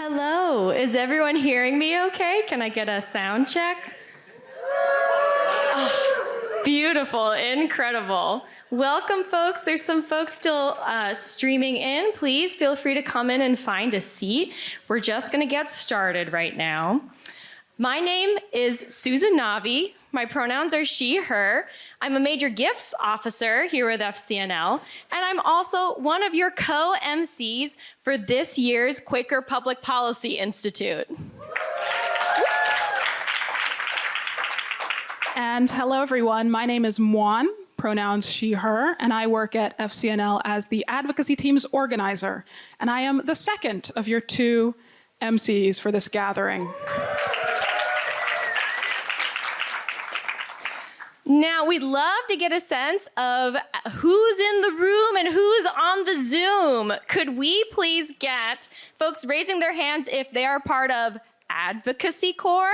Hello, is everyone hearing me okay? Can I get a sound check? Oh, beautiful, incredible. Welcome, folks. There's some folks still streaming in. Please feel free to come in and find a seat. We're just gonna get started right now. My name is Susan Navi. My pronouns are she, her. I'm a major gifts officer here with FCNL, and I'm also one of your co-MCs for this year's Quaker Public Policy Institute. And hello, everyone. My name is Moix, pronouns she, her, and I work at FCNL as the advocacy team's organizer. And I am the second of your two MCs for this gathering. Now, we'd love to get a sense of who's in the room and who's on the Zoom. Could we please get folks raising their hands if they are part of Advocacy Corps?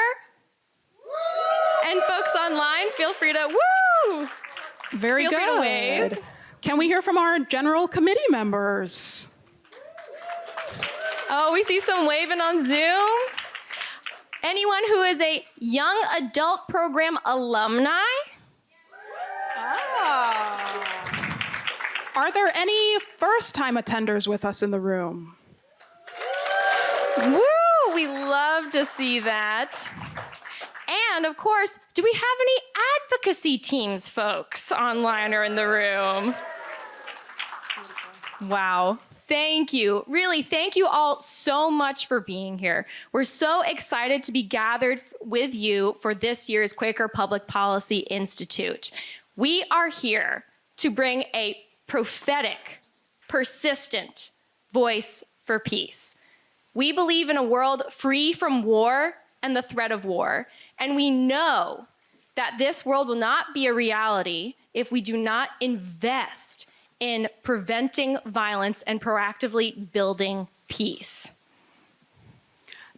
And folks online, feel free to, woo! Very good. Feel free to wave. Can we hear from our general committee members? Oh, we see some waving on Zoom. Anyone who is a young adult program alumni? Are there any first-time attenders with us in the room? Woo! We love to see that. And of course, do we have any advocacy teams folks online or in the room? Wow. Thank you. Really, thank you all so much for being here. We're so excited to be gathered with you for this year's Quaker Public Policy Institute. We are here to bring a prophetic, persistent voice for peace. We believe in a world free from war and the threat of war, and we know that this world will not be a reality if we do not invest in preventing violence and proactively building peace.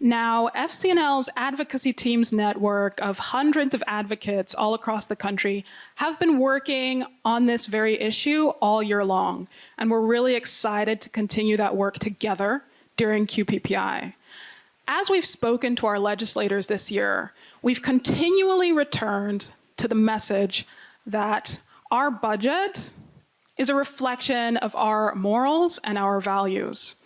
Now, FCNL's advocacy team's network of hundreds of advocates all across the country have been working on this very issue all year long, and we're really excited to continue that work together during QPPI. As we've spoken to our legislators this year, we've continually returned to the message that our budget is a reflection of our morals and our values.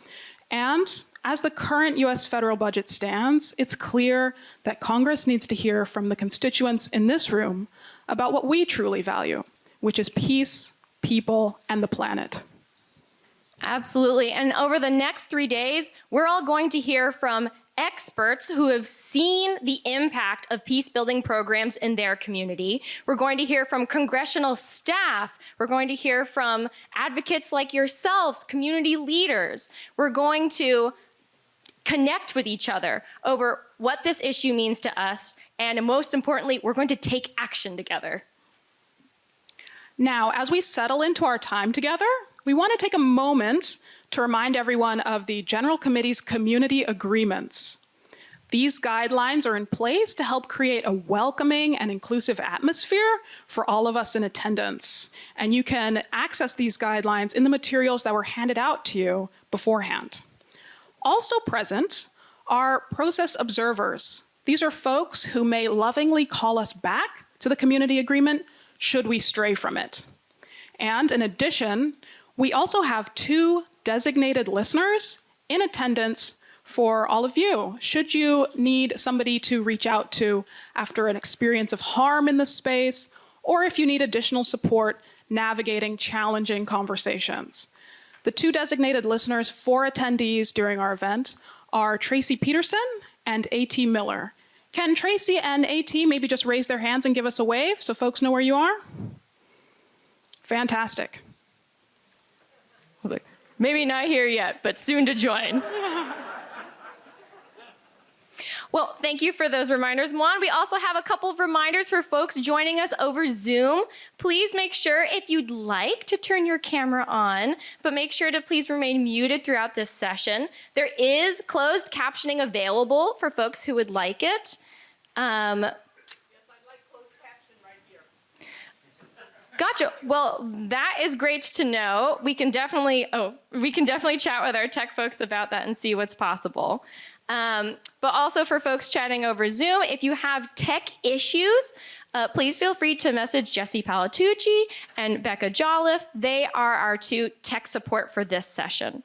And as the current US federal budget stands, it's clear that Congress needs to hear from the constituents in this room about what we truly value, which is peace, people, and the planet. Absolutely. And over the next 3 days, we're all going to hear from experts who have seen the impact of peace-building programs in their community. We're going to hear from congressional staff. We're going to hear from advocates like yourselves, community leaders. We're going to connect with each other over what this issue means to us, and most importantly, we're going to take action together. Now, as we settle into our time together, we want to take a moment to remind everyone of the General Committee's community agreements. These guidelines are in place to help create a welcoming and inclusive atmosphere for all of us in attendance. And you can access these guidelines in the materials that were handed out to you beforehand. Also present are process observers. These are folks who may lovingly call us back to the community agreement should we stray from it. And in addition, we also have 2 designated listeners in attendance for all of you. Should you need somebody to reach out to after an experience of harm in the space, or if you need additional support navigating challenging conversations. The 2 designated listeners for attendees during our event are Tracy Peterson and A.T. Miller. Can Tracy and A.T. maybe just raise their hands and give us a wave so folks know where you are? Fantastic. I was like, maybe not here yet, but soon to join. Well, thank you for those reminders, Juan. We also have a couple of reminders for folks joining us over Zoom. Please make sure, if you'd like, to turn your camera on, but make sure to please remain muted throughout this session. There is closed captioning available for folks who would like it. Yes, I'd like closed caption right here. Gotcha. Well, that is great to know. We can definitely chat with our tech folks about that and see what's possible. But also for folks chatting over Zoom, if you have tech issues, please feel free to message Jesse Palatucci and Becca Jolliffe. They are our two tech support for this session.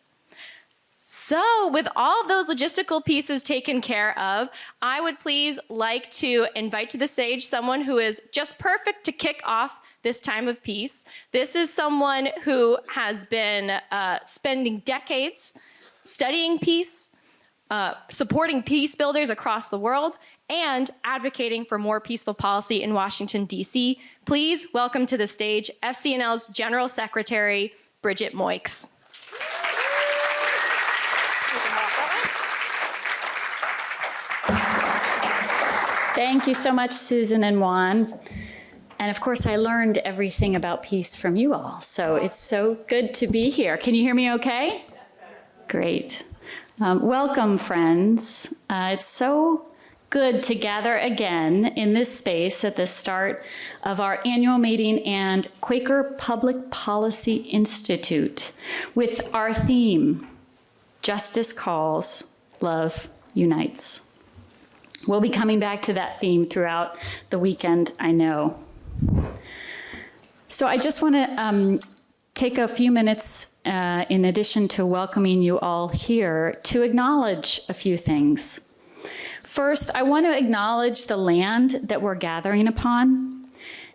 So with all of those logistical pieces taken care of, I would please like to invite to the stage someone who is just perfect to kick off this time of peace. This is someone who has been spending decades studying peace, supporting peace builders across the world, and advocating for more peaceful policy in Washington, D.C. Please welcome to the stage FCNL's General Secretary, Bridget Moix. Thank you so much, Susan and Juan. And of course, I learned everything about peace from you all, so it's so good to be here. Can you hear me okay? Great. Welcome, friends. It's so good to gather again in this space at the start of our annual meeting and Quaker Public Policy Institute with our theme, Justice Calls, Love Unites. We'll be coming back to that theme throughout the weekend, I know. So I just want to take a few minutes, in addition to welcoming you all here, to acknowledge a few things. First, I want to acknowledge the land that we're gathering upon.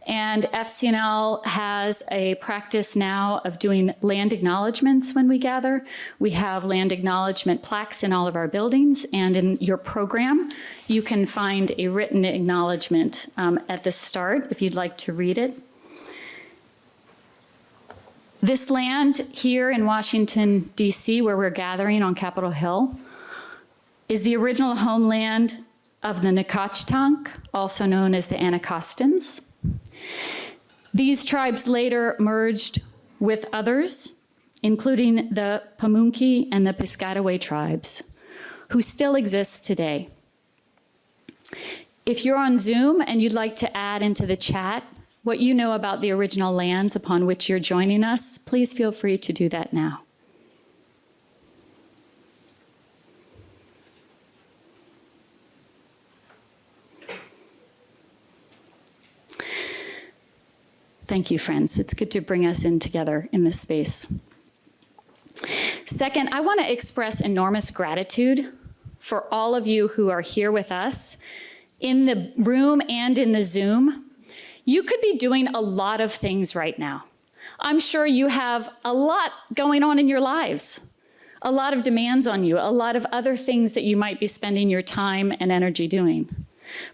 And FCNL has a practice now of doing land acknowledgements when we gather. We have land acknowledgement plaques in all of our buildings, and in your program, you can find a written acknowledgement at the start if you'd like to read it. This land here in Washington, D.C., where we're gathering on Capitol Hill, is the original homeland of the Nacotchtank, also known as the Anacostans. These tribes later merged with others, including the Pamunkey and the Piscataway tribes, who still exist today. If you're on Zoom and you'd like to add into the chat what you know about the original lands upon which you're joining us, please feel free to do that now. Thank you, friends. It's good to bring us in together in this space. Second, I want to express enormous gratitude for all of you who are here with us in the room and in the Zoom. You could be doing a lot of things right now. I'm sure you have a lot going on in your lives, a lot of demands on you, a lot of other things that you might be spending your time and energy doing.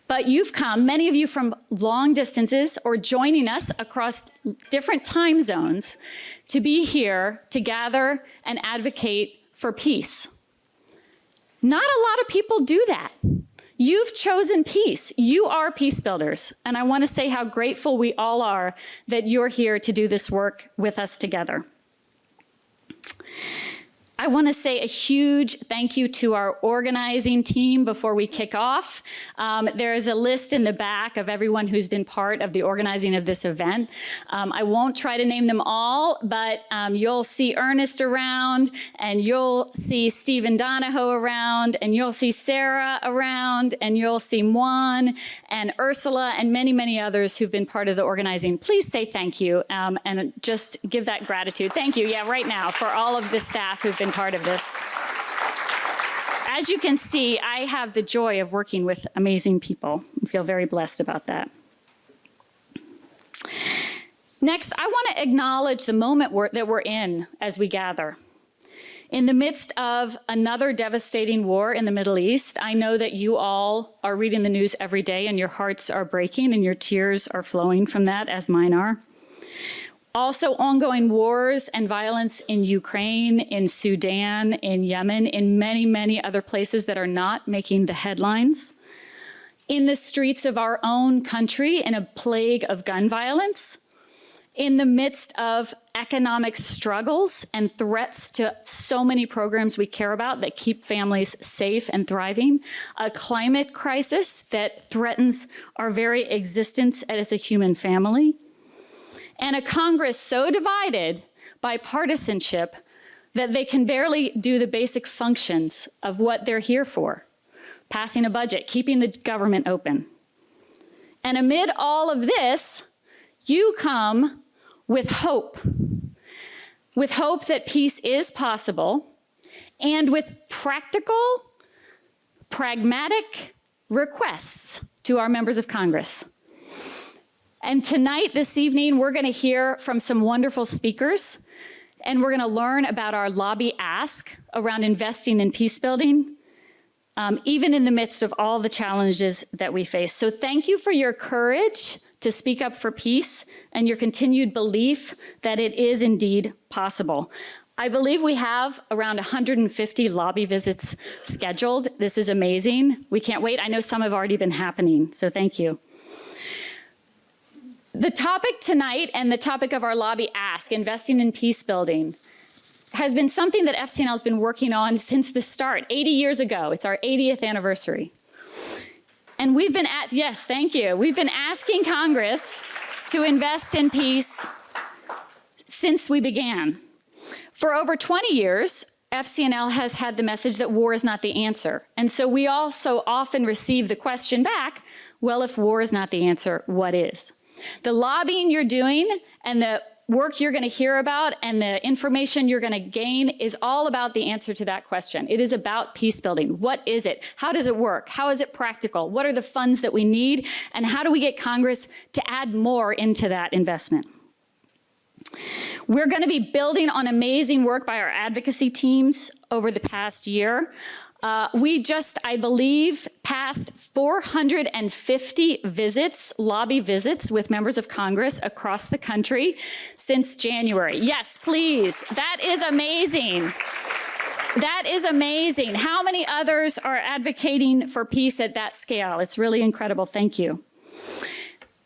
But you've come, many of you from long distances or joining us across different time zones, to be here to gather and advocate for peace. Not a lot of people do that. You've chosen peace. You are peace builders. And I want to say how grateful we all are that you're here to do this work with us together. I want to say a huge thank you to our organizing team before we kick off. There is a list in the back of everyone who's been part of the organizing of this event. I won't try to name them all, but you'll see Ernest around, and you'll see Stephen Donahoe around, and you'll see Sarah around, and you'll see Juan and Ursala and many, many others who've been part of the organizing. Please say thank you and just give that gratitude. Thank you, yeah, right now, for all of the staff who've been part of this. As you can see, I have the joy of working with amazing people. I feel very blessed about that. Next, I want to acknowledge the moment that we're in as we gather. In the midst of another devastating war in the Middle East, I know that you all are reading the news every day and your hearts are breaking and your tears are flowing from that, as mine are. Also, ongoing wars and violence in Ukraine, in Sudan, in Yemen, in many, many other places that are not making the headlines. In the streets of our own country, in a plague of gun violence. In the midst of economic struggles and threats to so many programs we care about that keep families safe and thriving. A climate crisis that threatens our very existence as a human family. and a Congress so divided by partisanship that they can barely do the basic functions of what they're here for: passing a budget, keeping the government open. And amid all of this, you come with hope that peace is possible, and with practical, pragmatic requests to our members of Congress. And tonight, this evening, we're going to hear from some wonderful speakers, and we're going to learn about our lobby ask around investing in peace building, even in the midst of all the challenges that we face. So thank you for your courage to speak up for peace and your continued belief that it is indeed possible. I believe we have around 150 lobby visits scheduled. This is amazing. We can't wait. I know some have already been happening, so thank you. The topic tonight and the topic of our lobby ask, investing in peace building, has been something that FCNL has been working on since the start, 80 years ago. It's our 80th anniversary. And we've been yes, thank you. We've been asking Congress to invest in peace since we began. For over 20 years, FCNL has had the message that war is not the answer. And so we also often receive the question back, well, if war is not the answer, what is? The lobbying you're doing and the work you're going to hear about and the information you're going to gain is all about the answer to that question. It is about peace building. What is it? How does it work? How is it practical? What are the funds that we need? And how do we get Congress to add more into that investment? We're going to be building on amazing work by our advocacy teams over the past year. We just, I believe, passed 450 visits, lobby visits with members of Congress across the country since January. Yes, please. That is amazing. That is amazing. How many others are advocating for peace at that scale? It's really incredible. Thank you.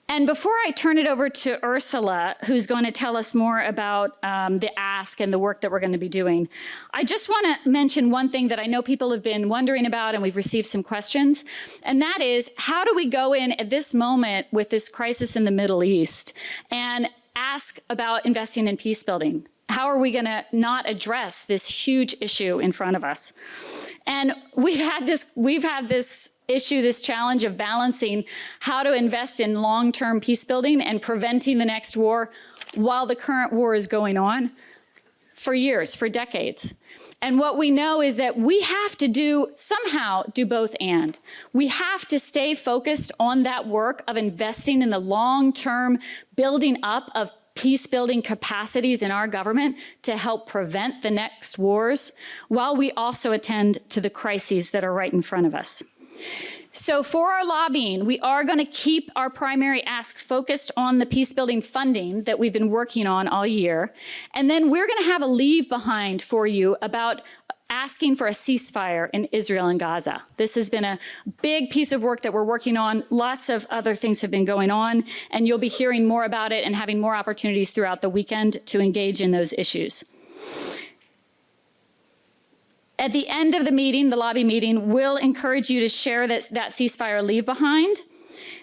And before I turn it over to Ursala, who's going to tell us more about the ask and the work that we're going to be doing, I just want to mention one thing that I know people have been wondering about, and we've received some questions, and that is, how do we go in at this moment with this crisis in the Middle East and ask about investing in peace building? How are we going to not address this huge issue in front of us? And we've had this issue, this challenge of balancing how to invest in long-term peace building and preventing the next war while the current war is going on for years, for decades. And what we know is that we have to somehow do both and. We have to stay focused on that work of investing in the long-term building up of peace-building capacities in our government to help prevent the next wars, while we also attend to the crises that are right in front of us. So for our lobbying, we are going to keep our primary ask focused on the peace-building funding that we've been working on all year. And then we're going to have a leave behind for you about asking for a ceasefire in Israel and Gaza. This has been a big piece of work that we're working on. Lots of other things have been going on, and you'll be hearing more about it and having more opportunities throughout the weekend to engage in those issues. At the end of the meeting, the lobby meeting, we'll encourage you to share that ceasefire leave behind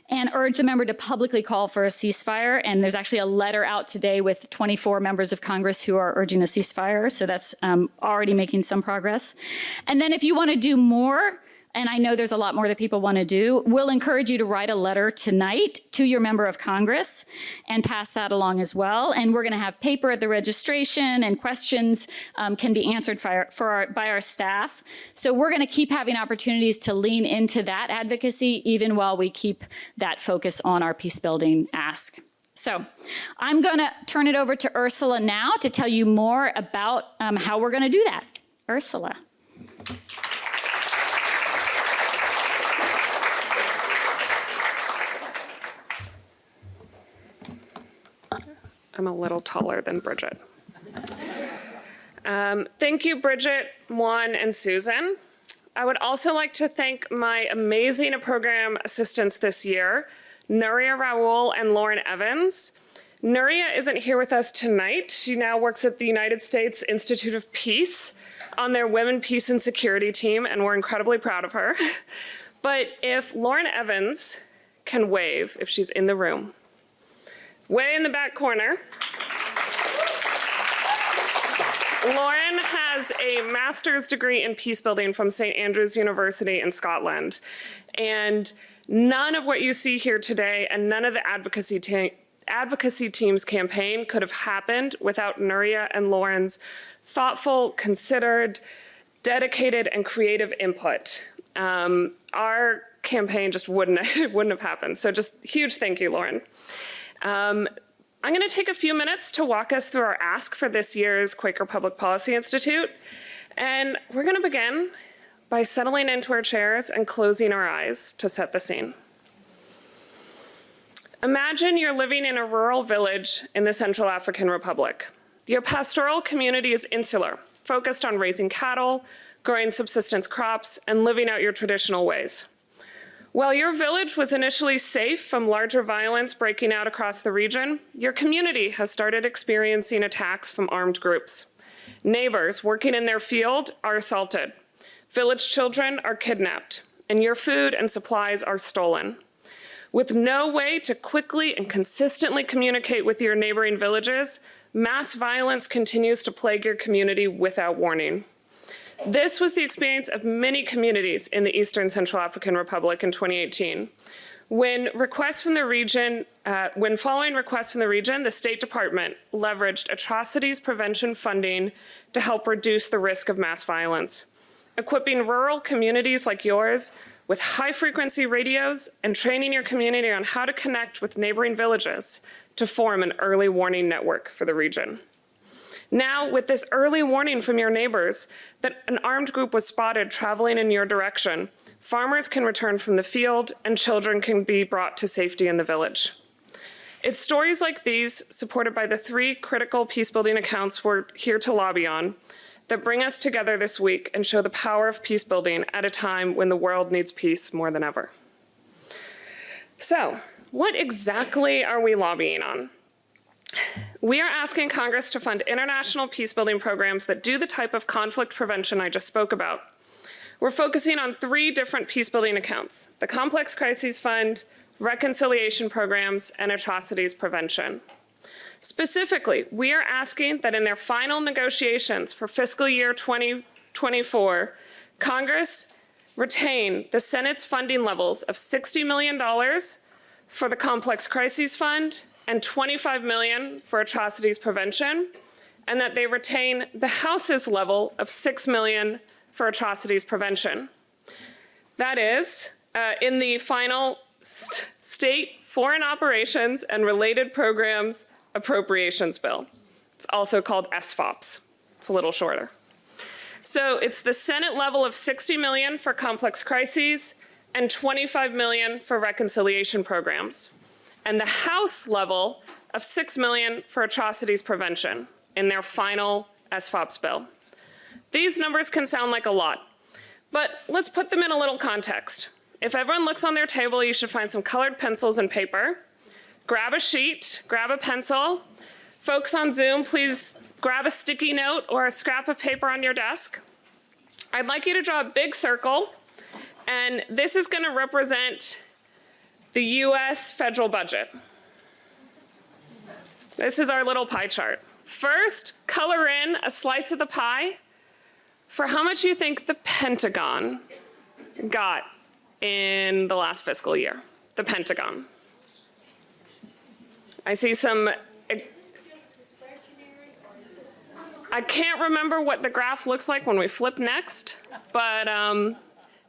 and urge the member to publicly call for a ceasefire. And there's actually a letter out today with 24 members of Congress who are urging a ceasefire. So that's already making some progress. And then if you want to do more, and I know there's a lot more that people want to do, we'll encourage you to write a letter tonight to your member of Congress and pass that along as well. And we're going to have paper at the registration, and questions can be answered by our staff. So we're going to keep having opportunities to lean into that advocacy, even while we keep that focus on our peace building ask. So I'm going to turn it over to Ursala now to tell you more about how we're going to do that. Ursala. I'm a little taller than Bridget. Thank you, Bridget, Juan, and Susan. I would also like to thank my amazing program assistants this year, Nuria Raoul and Lauren Evans. Nuria isn't here with us tonight. She now works at the United States Institute of Peace on their Women, Peace, and Security team, and we're incredibly proud of her. But if Lauren Evans can wave if she's in the room, Way in the back corner, Lauren has a master's degree in peace building from St. Andrews University in Scotland. And none of what you see here today and none of the advocacy team's campaign could have happened without Nuria and Lauren's thoughtful, considered, dedicated, and creative input. Our campaign just wouldn't have happened. So just huge thank you, Lauren. I'm going to take a few minutes to walk us through our ask for this year's Quaker Public Policy Institute. And we're going to begin by settling into our chairs and closing our eyes to set the scene. Imagine you're living in a rural village in the Central African Republic. Your pastoral community is insular, focused on raising cattle, growing subsistence crops, and living out your traditional ways. While your village was initially safe from larger violence breaking out across the region, your community has started experiencing attacks from armed groups. Neighbors working in their field are assaulted. Village children are kidnapped, and your food and supplies are stolen. With no way to quickly and consistently communicate with your neighboring villages, mass violence continues to plague your community without warning. This was the experience of many communities in the Eastern Central African Republic in 2018. When following requests from the region, the State Department leveraged atrocities prevention funding to help reduce the risk of mass violence, equipping rural communities like yours with high-frequency radios and training your community on how to connect with neighboring villages to form an early warning network for the region. Now, with this early warning from your neighbors that an armed group was spotted traveling in your direction, farmers can return from the field and children can be brought to safety in the village. It's stories like these, supported by the 3 critical peacebuilding accounts we're here to lobby on, that bring us together this week and show the power of peacebuilding at a time when the world needs peace more than ever. So, what exactly are we lobbying on? We are asking Congress to fund international peacebuilding programs that do the type of conflict prevention I just spoke about. We're focusing on 3 different peacebuilding accounts: the Complex Crises Fund, reconciliation programs, and atrocities prevention. Specifically, we are asking that in their final negotiations for fiscal year 2024, Congress retain the Senate's funding levels of $60 million for the Complex Crises Fund and $25 million for atrocities prevention, and that they retain the House's level of $6 million for atrocities prevention. That is, in the final State Foreign Operations and Related Programs Appropriations Bill. It's also called SFOPs. It's a little shorter. So it's the Senate level of $60 million for complex crises and $25 million for reconciliation programs, and the House level of $6 million for atrocities prevention in their final SFOPs bill. These numbers can sound like a lot, but let's put them in a little context. If everyone looks on their table, you should find some colored pencils and paper. Grab a sheet, grab a pencil. Folks on Zoom, please grab a sticky note or a scrap of paper on your desk. I'd like you to draw a big circle, and this is going to represent the US federal budget. This is our little pie chart. First, color in a slice of the pie for how much you think the Pentagon got in the last fiscal year. The Pentagon. I see some, I can't remember what the graph looks like when we flip next, but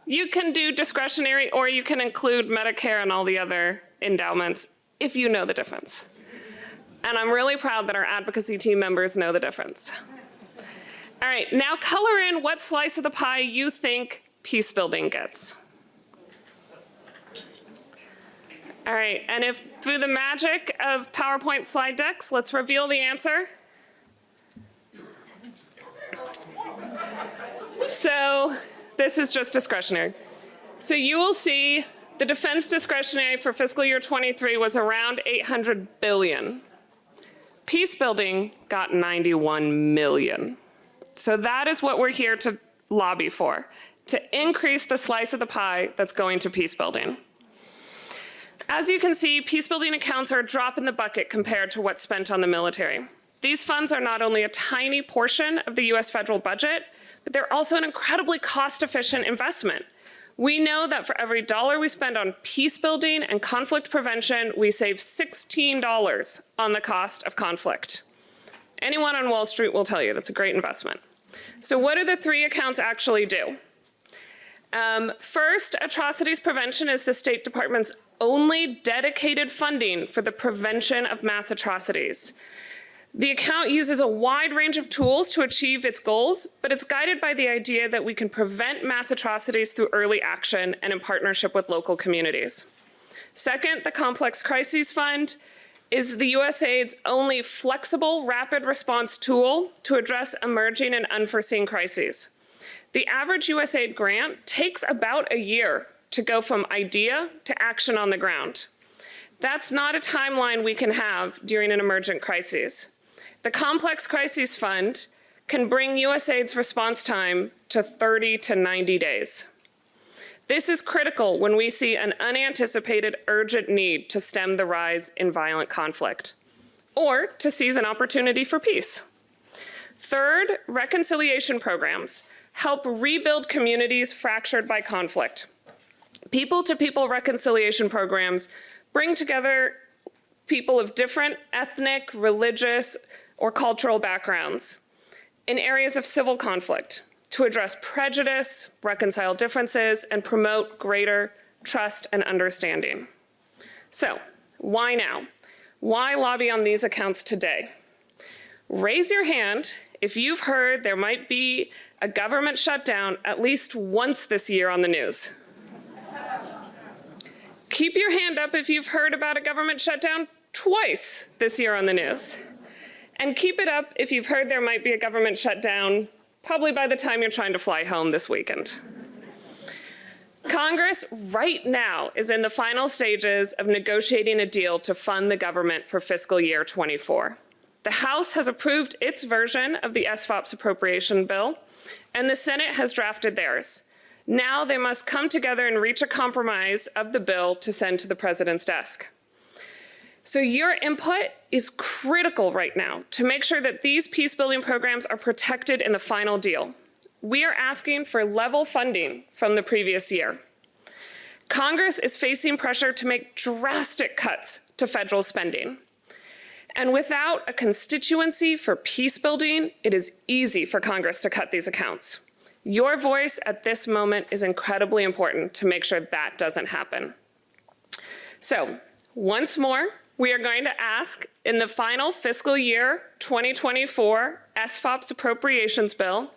you can do discretionary or you can include Medicare and all the other endowments if you know the difference. And I'm really proud that our advocacy team members know the difference. All right, now color in what slice of the pie you think peace building gets. All right, and if through the magic of PowerPoint slide decks, let's reveal the answer. So this is just discretionary. So you will see the defense discretionary for fiscal year 23 was around $800 billion. Peace building got $91 million. So that is what we're here to lobby for, to increase the slice of the pie that's going to peace building. As you can see, peacebuilding accounts are a drop in the bucket compared to what's spent on the military. These funds are not only a tiny portion of the US federal budget, but they're also an incredibly cost-efficient investment. We know that for every dollar we spend on peacebuilding and conflict prevention, we save $16 on the cost of conflict. Anyone on Wall Street will tell you that's a great investment. So what do the three accounts actually do? First, atrocities prevention is the State Department's only dedicated funding for the prevention of mass atrocities. The account uses a wide range of tools to achieve its goals, but it's guided by the idea that we can prevent mass atrocities through early action and in partnership with local communities. Second, the Complex Crises Fund is the USAID's only flexible, rapid response tool to address emerging and unforeseen crises. The average USAID grant takes about a year to go from idea to action on the ground. That's not a timeline we can have during an emergent crisis. The Complex Crises Fund can bring USAID's response time to 30 to 90 days. This is critical when we see an unanticipated urgent need to stem the rise in violent conflict, or to seize an opportunity for peace. Third, reconciliation programs help rebuild communities fractured by conflict. People-to-people reconciliation programs bring together people of different ethnic, religious, or cultural backgrounds in areas of civil conflict to address prejudice, reconcile differences, and promote greater trust and understanding. So, why now? Why lobby on these accounts today? Raise your hand if you've heard there might be a government shutdown at least once this year on the news. Keep your hand up if you've heard about a government shutdown twice this year on the news. And keep it up if you've heard there might be a government shutdown probably by the time you're trying to fly home this weekend. Congress right now is in the final stages of negotiating a deal to fund the government for fiscal year 24. The House has approved its version of the SFOP's appropriation bill, and the Senate has drafted theirs. Now they must come together and reach a compromise of the bill to send to the president's desk. So your input is critical right now to make sure that these peacebuilding programs are protected in the final deal. We are asking for level funding from the previous year. Congress is facing pressure to make drastic cuts to federal spending. And without a constituency for peacebuilding, it is easy for Congress to cut these accounts. Your voice at this moment is incredibly important to make sure that doesn't happen. So, once more, we are going to ask in the final fiscal year 2024 SFOP's appropriations bill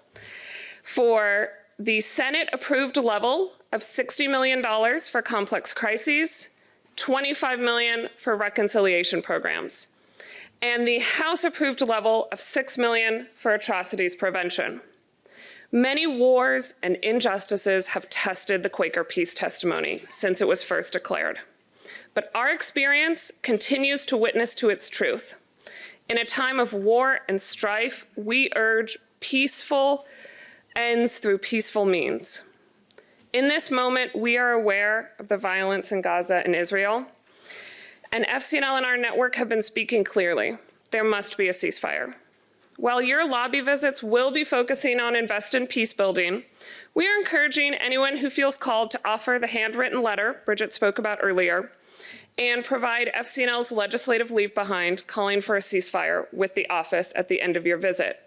for the Senate-approved level of $60 million for complex crises, $25 million for reconciliation programs, and the House-approved level of $6 million for atrocities prevention. Many wars and injustices have tested the Quaker peace testimony since it was first declared. But our experience continues to witness to its truth. In a time of war and strife, we urge peaceful ends through peaceful means. In this moment, we are aware of the violence in Gaza and Israel, and FCNL and our network have been speaking clearly. There must be a ceasefire. While your lobby visits will be focusing on invest in peace building, we are encouraging anyone who feels called to offer the handwritten letter Bridget spoke about earlier and provide FCNL's legislative leave behind calling for a ceasefire with the office at the end of your visit.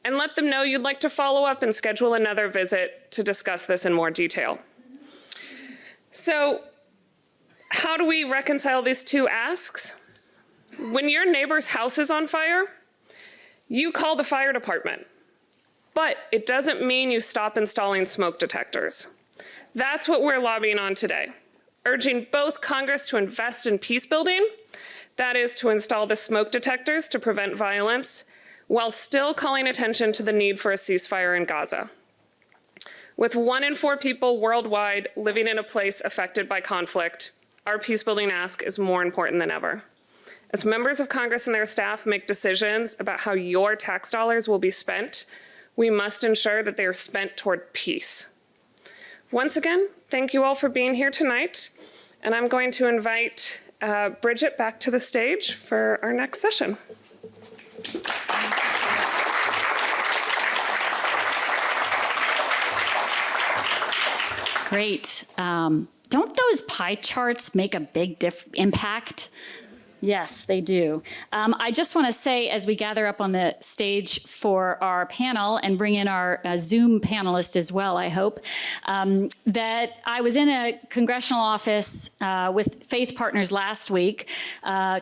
And let them know you'd like to follow up and schedule another visit to discuss this in more detail. So, how do we reconcile these two asks? When your neighbor's house is on fire, you call the fire department. But it doesn't mean you stop installing smoke detectors. That's what we're lobbying on today, urging both Congress to invest in peace building, that is to install the smoke detectors to prevent violence, while still calling attention to the need for a ceasefire in Gaza. With 1 in 4 people worldwide living in a place affected by conflict, our peacebuilding ask is more important than ever. As members of Congress and their staff make decisions about how your tax dollars will be spent, we must ensure that they are spent toward peace. Once again, thank you all for being here tonight. And I'm going to invite Bridget back to the stage for our next session. Great. Don't those pie charts make a big impact? Yes, they do. I just want to say, as we gather up on the stage for our panel and bring in our Zoom panelist as well, I hope, that I was in a congressional office with Faith Partners last week,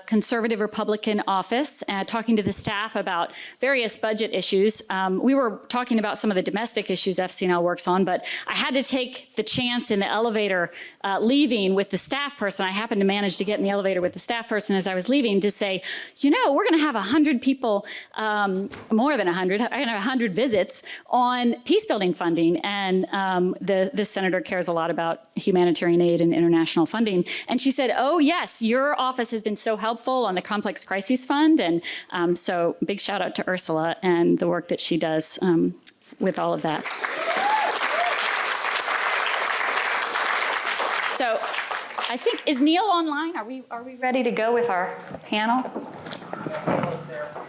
conservative Republican office, talking to the staff about various budget issues. We were talking about some of the domestic issues FCNL works on, but I had to take the chance in the elevator leaving with the staff person. I happened to manage to get in the elevator with the staff person as I was leaving to say, you know, we're going to have 100 people, more than 100, 100 visits on peace building funding. And this senator cares a lot about humanitarian aid and international funding. And she said, oh, yes, your office has been so helpful on the Complex Crises Fund. And so big shout out to Ursala and the work that she does with all of that. So I think, is Neil online? Are we ready to go with our panel?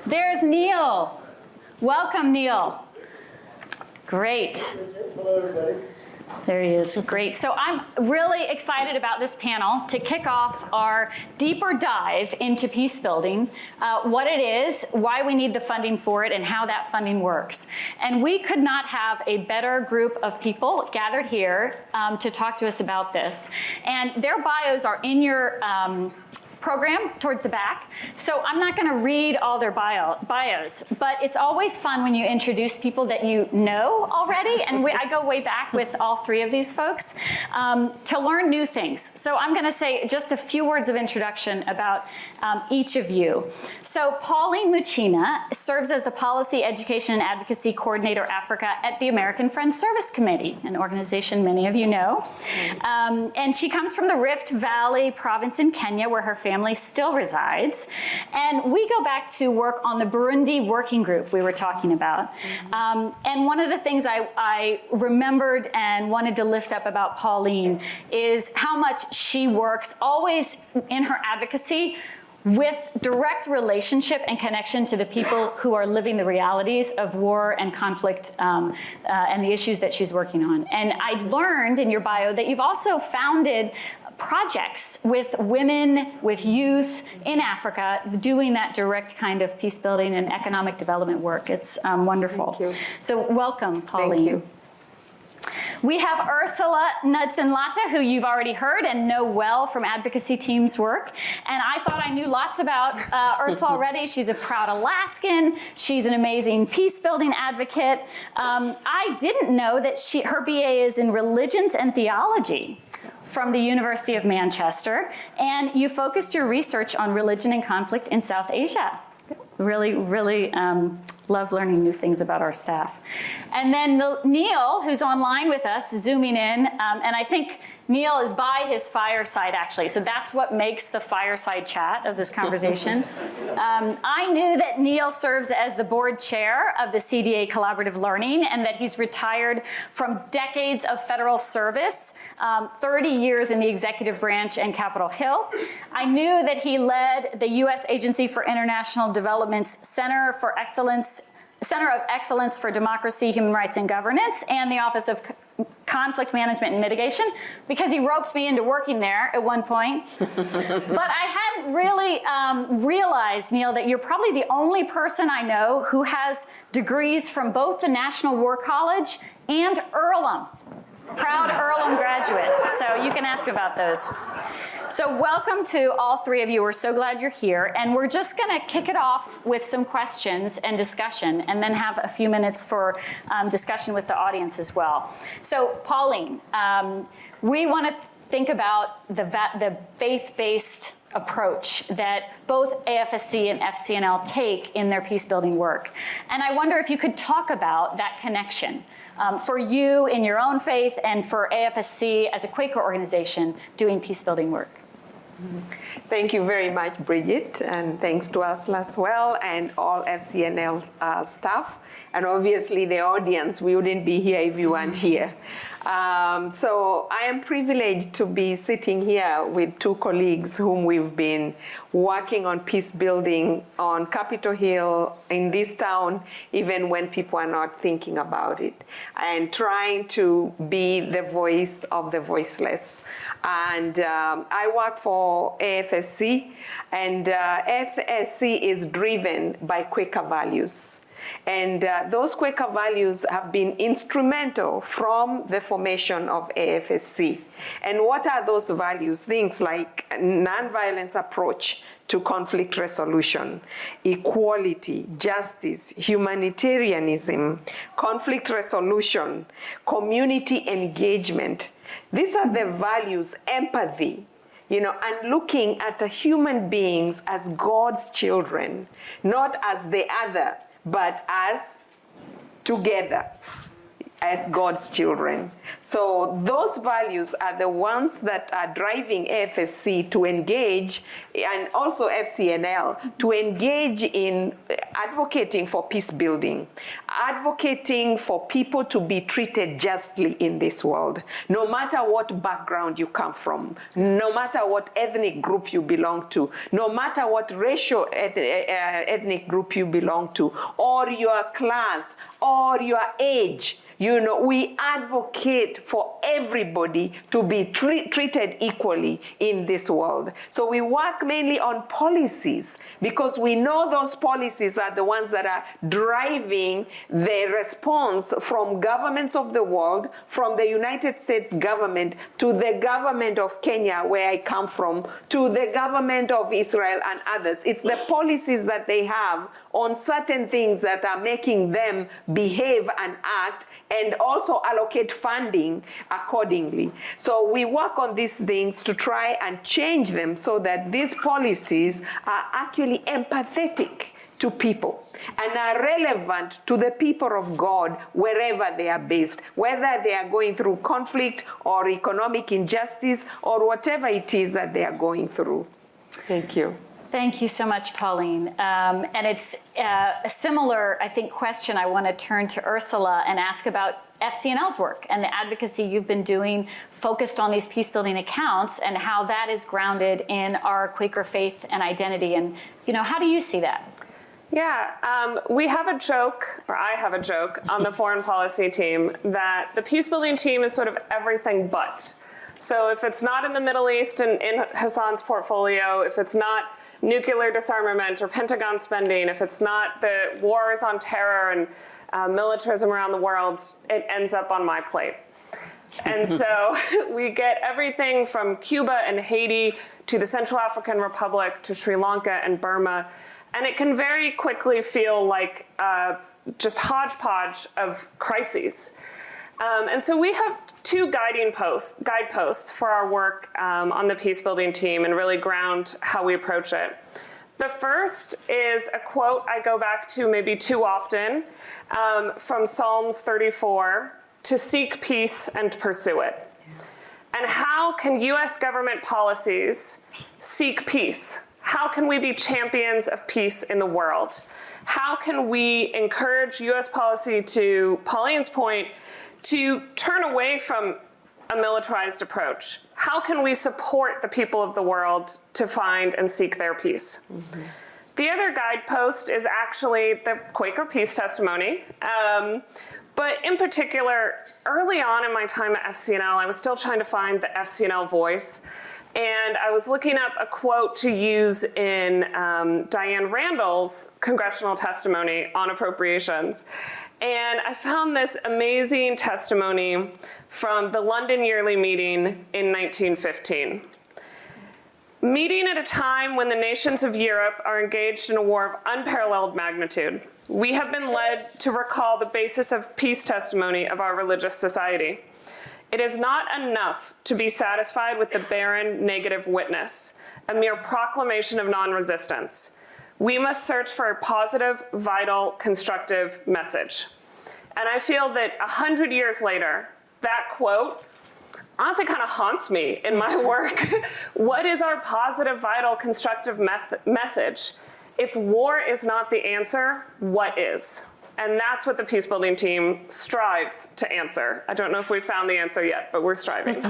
There's Neil. Welcome, Neil. Great. Hello, everybody. There he is. Great. So I'm really excited about this panel to kick off our deeper dive into peace building, what it is, why we need the funding for it, and how that funding works. And we could not have a better group of people gathered here to talk to us about this. And their bios are in your program towards the back. So I'm not going to read all their bios, but it's always fun when you introduce people that you know already. And I go way back with all three of these folks to learn new things. So I'm going to say just a few words of introduction about each of you. So Pauline Muchina serves as the Policy, Education, and Advocacy Coordinator Africa at the American Friends Service Committee, an organization many of you know. And she comes from the Rift Valley province in Kenya, where her family still resides. And we go back to work on the Burundi working group we were talking about. And one of the things I remembered and wanted to lift up about Pauline is how much she works always in her advocacy with direct relationship and connection to the people who are living the realities of war and conflict and the issues that she's working on. And I learned in your bio that you've also founded projects with women, with youth in Africa, doing that direct kind of peace building and economic development work. It's wonderful. Thank you. So welcome, Pauline. Thank you. We have Ursala Knudsen-Latta, who you've already heard and know well from advocacy team's work. And I thought I knew lots about Ursala already. She's a proud Alaskan. She's an amazing peace-building advocate. I didn't know that her BA is in religions and theology from the University of Manchester. And you focused your research on religion and conflict in South Asia. Really, really love learning new things about our staff. And then Neil, who's online with us, zooming in, and I think Neil is by his fireside, actually. So that's what makes the fireside chat of this conversation. I knew that Neil serves as the board chair of the CDA Collaborative Learning and that he's retired from decades of federal service, 30 years in the executive branch and Capitol Hill. I knew that he led the U.S. Agency for International Development's Center of Excellence for Democracy, Human Rights, and Governance, and the Office of Conflict Management and Mitigation, because he roped me into working there at one point. But I hadn't really realized, Neil, that you're probably the only person I know who has degrees from both the National War College and Earlham. Proud Earlham graduate, so you can ask about those. So welcome to all three of you. We're so glad you're here. And we're just going to kick it off with some questions and discussion, and then have a few minutes for discussion with the audience as well. So Pauline, we want to think about the faith-based approach that both AFSC and FCNL take in their peace-building work. And I wonder if you could talk about that connection for you in your own faith and for AFSC as a Quaker organization doing peace-building work. Thank you very much, Bridget, and thanks to Ursula as well and all FCNL staff. And obviously the audience, we wouldn't be here if you weren't here. So I am privileged to be sitting here with two colleagues whom we've been working on peace building on Capitol Hill in this town, even when people are not thinking about it, and trying to be the voice of the voiceless. And I work for AFSC, and AFSC is driven by Quaker values. And those Quaker values have been instrumental from the formation of AFSC. And what are those values? Things like nonviolence approach to conflict resolution, equality, justice, humanitarianism, conflict resolution, community engagement. These are the values, empathy, and looking at human beings as God's children, not as the other, but as together, as God's children. So those values are the ones that are driving AFSC to engage, and also FCNL, to engage in advocating for peace building, advocating for people to be treated justly in this world, no matter what background you come from, no matter what ethnic group you belong to, no matter what racial ethnic group you belong to, or your class, or your age. We advocate for everybody to be treated equally in this world. So we work mainly on policies, because we know those policies are the ones that are driving the response from governments of the world, from the United States government to the government of Kenya, where I come from, to the government of Israel and others. It's the policies that they have on certain things that are making them behave and act, and also allocate funding accordingly. So we work on these things to try and change them so that these policies are actually empathetic to people and are relevant to the people of God wherever they are based, whether they are going through conflict or economic injustice or whatever it is that they are going through. Thank you. Thank you so much, Pauline. And it's a similar, I think, question I want to turn to Ursala and ask about FCNL's work and the advocacy you've been doing focused on these peace-building accounts and how that is grounded in our Quaker faith and identity. And, how do you see that? Yeah, we have a joke, or I have a joke, on the foreign policy team that the peace-building team is sort of everything but. So if it's not in the Middle East and in Hassan's portfolio, if it's not nuclear disarmament or Pentagon spending, if it's not the wars on terror and militarism around the world, it ends up on my plate. And so we get everything from Cuba and Haiti to the Central African Republic to Sri Lanka and Burma. And it can very quickly feel like just hodgepodge of crises. And so we have two guideposts for our work on the peace-building team and really ground how we approach it. The first is a quote I go back to maybe too often from Psalms 34, to seek peace and pursue it. And how can US government policies seek peace? How can we be champions of peace in the world? How can we encourage US policy, to Pauline's point, to turn away from a militarized approach? How can we support the people of the world to find and seek their peace? Mm-hmm. The other guidepost is actually the Quaker peace testimony. But in particular, early on in my time at FCNL, I was still trying to find the FCNL voice. And I was looking up a quote to use in Diane Randall's congressional testimony on appropriations. And I found this amazing testimony from the London Yearly Meeting in 1915. Meeting at a time when the nations of Europe are engaged in a war of unparalleled magnitude, we have been led to recall the basis of peace testimony of our religious society. It is not enough to be satisfied with the barren negative witness, a mere proclamation of non-resistance. We must search for a positive, vital, constructive message. And I feel that 100 years later, that quote honestly kind of haunts me in my work. What is our positive, vital, constructive message? If war is not the answer, what is? And that's what the peace building team strives to answer. I don't know if we found the answer yet, but we're striving.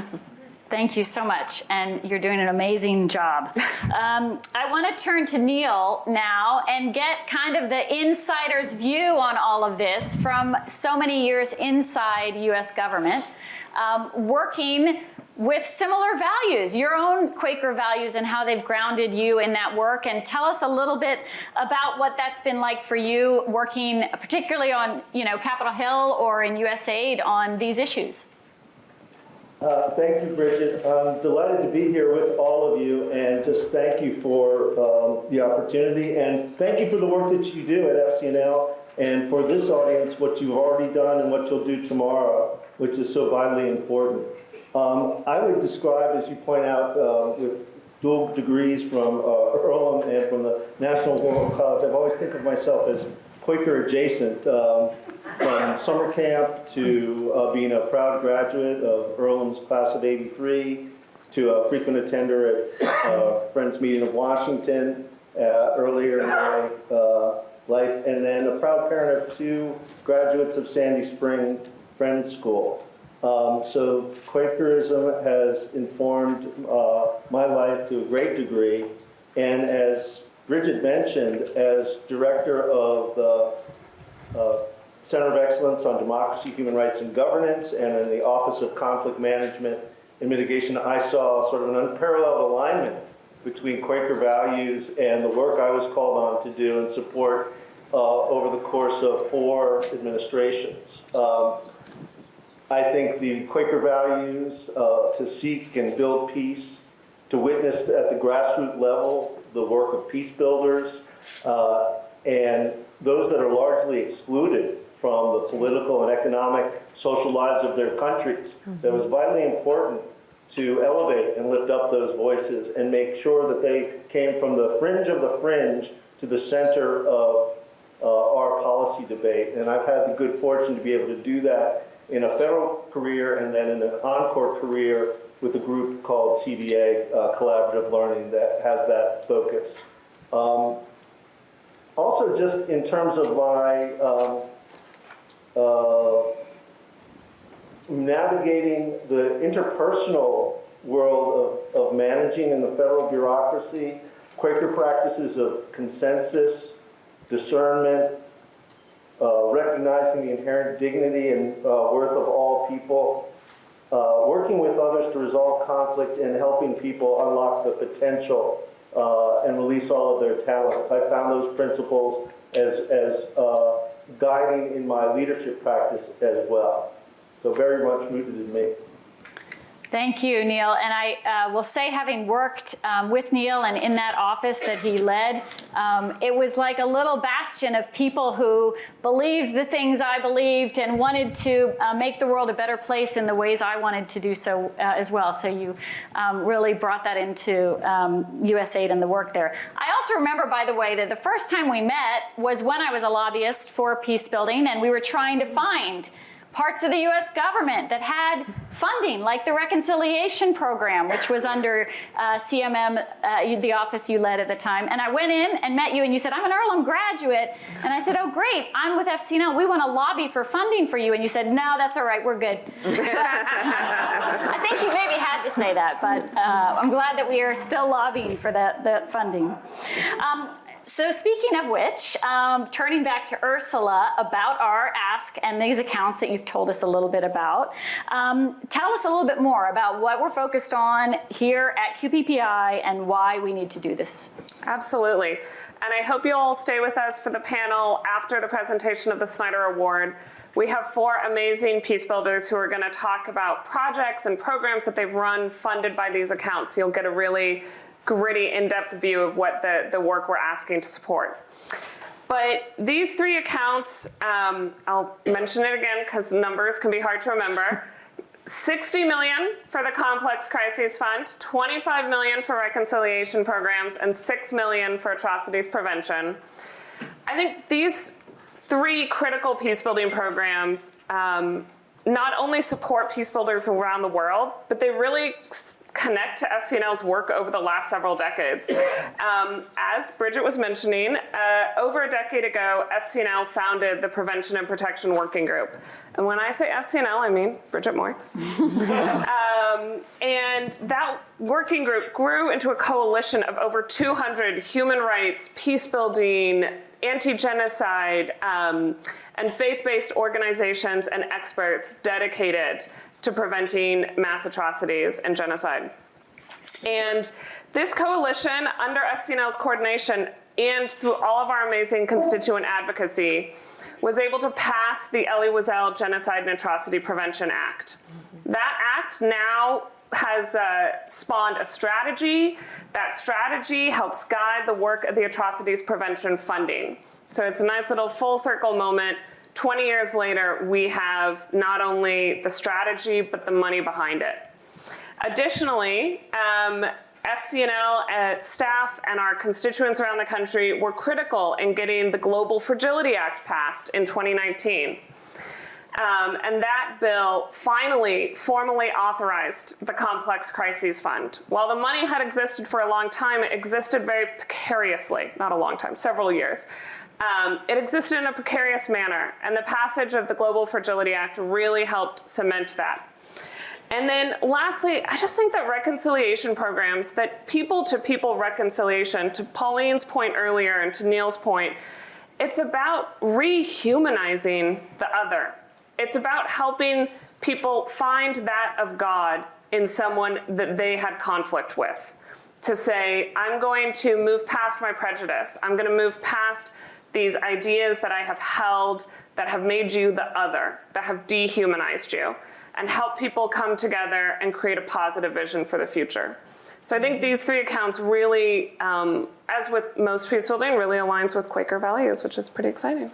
Thank you so much, and you're doing an amazing job. I want to turn to Neil now and get kind of the insider's view on all of this from so many years inside U.S. government, working with similar values, your own Quaker values and how they've grounded you in that work. And tell us a little bit about what that's been like for you working particularly on, Capitol Hill or in USAID on these issues. Thank you, Bridget. I'm delighted to be here with all of you, and just thank you for the opportunity, and thank you for the work that you do at FCNL, and for this audience, what you've already done and what you'll do tomorrow, which is so vitally important. I would describe, as you point out, with dual degrees from Earlham and from the National War College, I've always think of myself as Quaker adjacent, from summer camp to being a proud graduate of Earlham's class of '83, to a frequent attender at Friends Meeting of Washington earlier in my life, and then a proud parent of 2 graduates of Sandy Spring Friends School. So Quakerism has informed my life to a great degree, and as Bridget mentioned, as director of the Center of Excellence on Democracy, Human Rights, and Governance, and in the Office of Conflict Management and Mitigation, I saw sort of an unparalleled alignment between Quaker values and the work I was called on to do and support over the course of 4 administrations. I think the Quaker values to seek and build peace, to witness at the grassroots level the work of peace builders, and those that are largely excluded from the political and economic, social lives of their countries. That was vitally important to elevate and lift up those voices and make sure that they came from the fringe of the fringe to the center of our policy debate. And I've had the good fortune to be able to do that in a federal career and then in an encore career with a group called CBA, Collaborative Learning, that has that focus. Also, just in terms of my navigating the interpersonal world of managing in the federal bureaucracy, Quaker practices of consensus, discernment, recognizing the inherent dignity and worth of all people, working with others to resolve conflict, and helping people unlock the potential and release all of their talents. I found those principles as guiding in my leadership practice as well. So very much rooted in me. Thank you, Neil. And I will say, having worked with Neil and in that office that he led, it was like a little bastion of people who believed the things I believed and wanted to make the world a better place in the ways I wanted to do so as well. So you really brought that into USAID and the work there. I also remember, by the way, that the first time we met was when I was a lobbyist for peace building, and we were trying to find parts of the U.S. government that had funding, like the Reconciliation Program, which was under CMM, the office you led at the time. And I went in and met you, and you said, I'm an Earlham graduate. And I said, oh, great, I'm with FCNL. We want to lobby for funding for you. And you said, no, that's all right, we're good. I think you maybe had to say that, but I'm glad that we are still lobbying for that funding. So speaking of which, turning back to Ursala about our ask and these accounts that you've told us a little bit about, tell us a little bit more about what we're focused on here at QPPI and why we need to do this. Absolutely. And I hope you'll all stay with us for the panel after the presentation of the Snyder Award. We have 4 amazing peace builders who are going to talk about projects and programs that they've run funded by these accounts. You'll get a really gritty, in-depth view of what the work we're asking to support. But these 3 accounts, I'll mention it again because numbers can be hard to remember. $60 million for the Complex Crises Fund, $25 million for reconciliation programs, and $6 million for atrocities prevention. I think these 3 critical peace-building programs not only support peace builders around the world, but they really connect to FCNL's work over the last several decades. As Bridget was mentioning, over a decade ago, FCNL founded the Prevention and Protection Working Group. And when I say FCNL, I mean Bridget Moix. And that working group grew into a coalition of over 200 human rights, peace building, anti-genocide, and faith-based organizations and experts dedicated to preventing mass atrocities and genocide. And this coalition, under FCNL's coordination and through all of our amazing constituent advocacy, was able to pass the Elie Wiesel Genocide and Atrocity Prevention Act. That act now has spawned a strategy. That strategy helps guide the work of the atrocities prevention funding. So it's a nice little full circle moment. 20 years later, we have not only the strategy, but the money behind it. Additionally, FCNL staff and our constituents around the country were critical in getting the Global Fragility Act passed in 2019. And that bill finally formally authorized the Complex Crises Fund. While the money had existed for a long time, it existed very precariously, not a long time, several years. It existed in a precarious manner, and the passage of the Global Fragility Act really helped cement that. And then lastly, I just think that reconciliation programs, that people-to-people reconciliation, to Pauline's point earlier and to Neil's point, it's about rehumanizing the other. It's about helping people find that of God in someone that they had conflict with. To say, I'm going to move past my prejudice. I'm going to move past these ideas that I have held that have made you the other, that have dehumanized you, and help people come together and create a positive vision for the future. So I think these three accounts really, as with most peace building, really aligns with Quaker values, which is pretty exciting.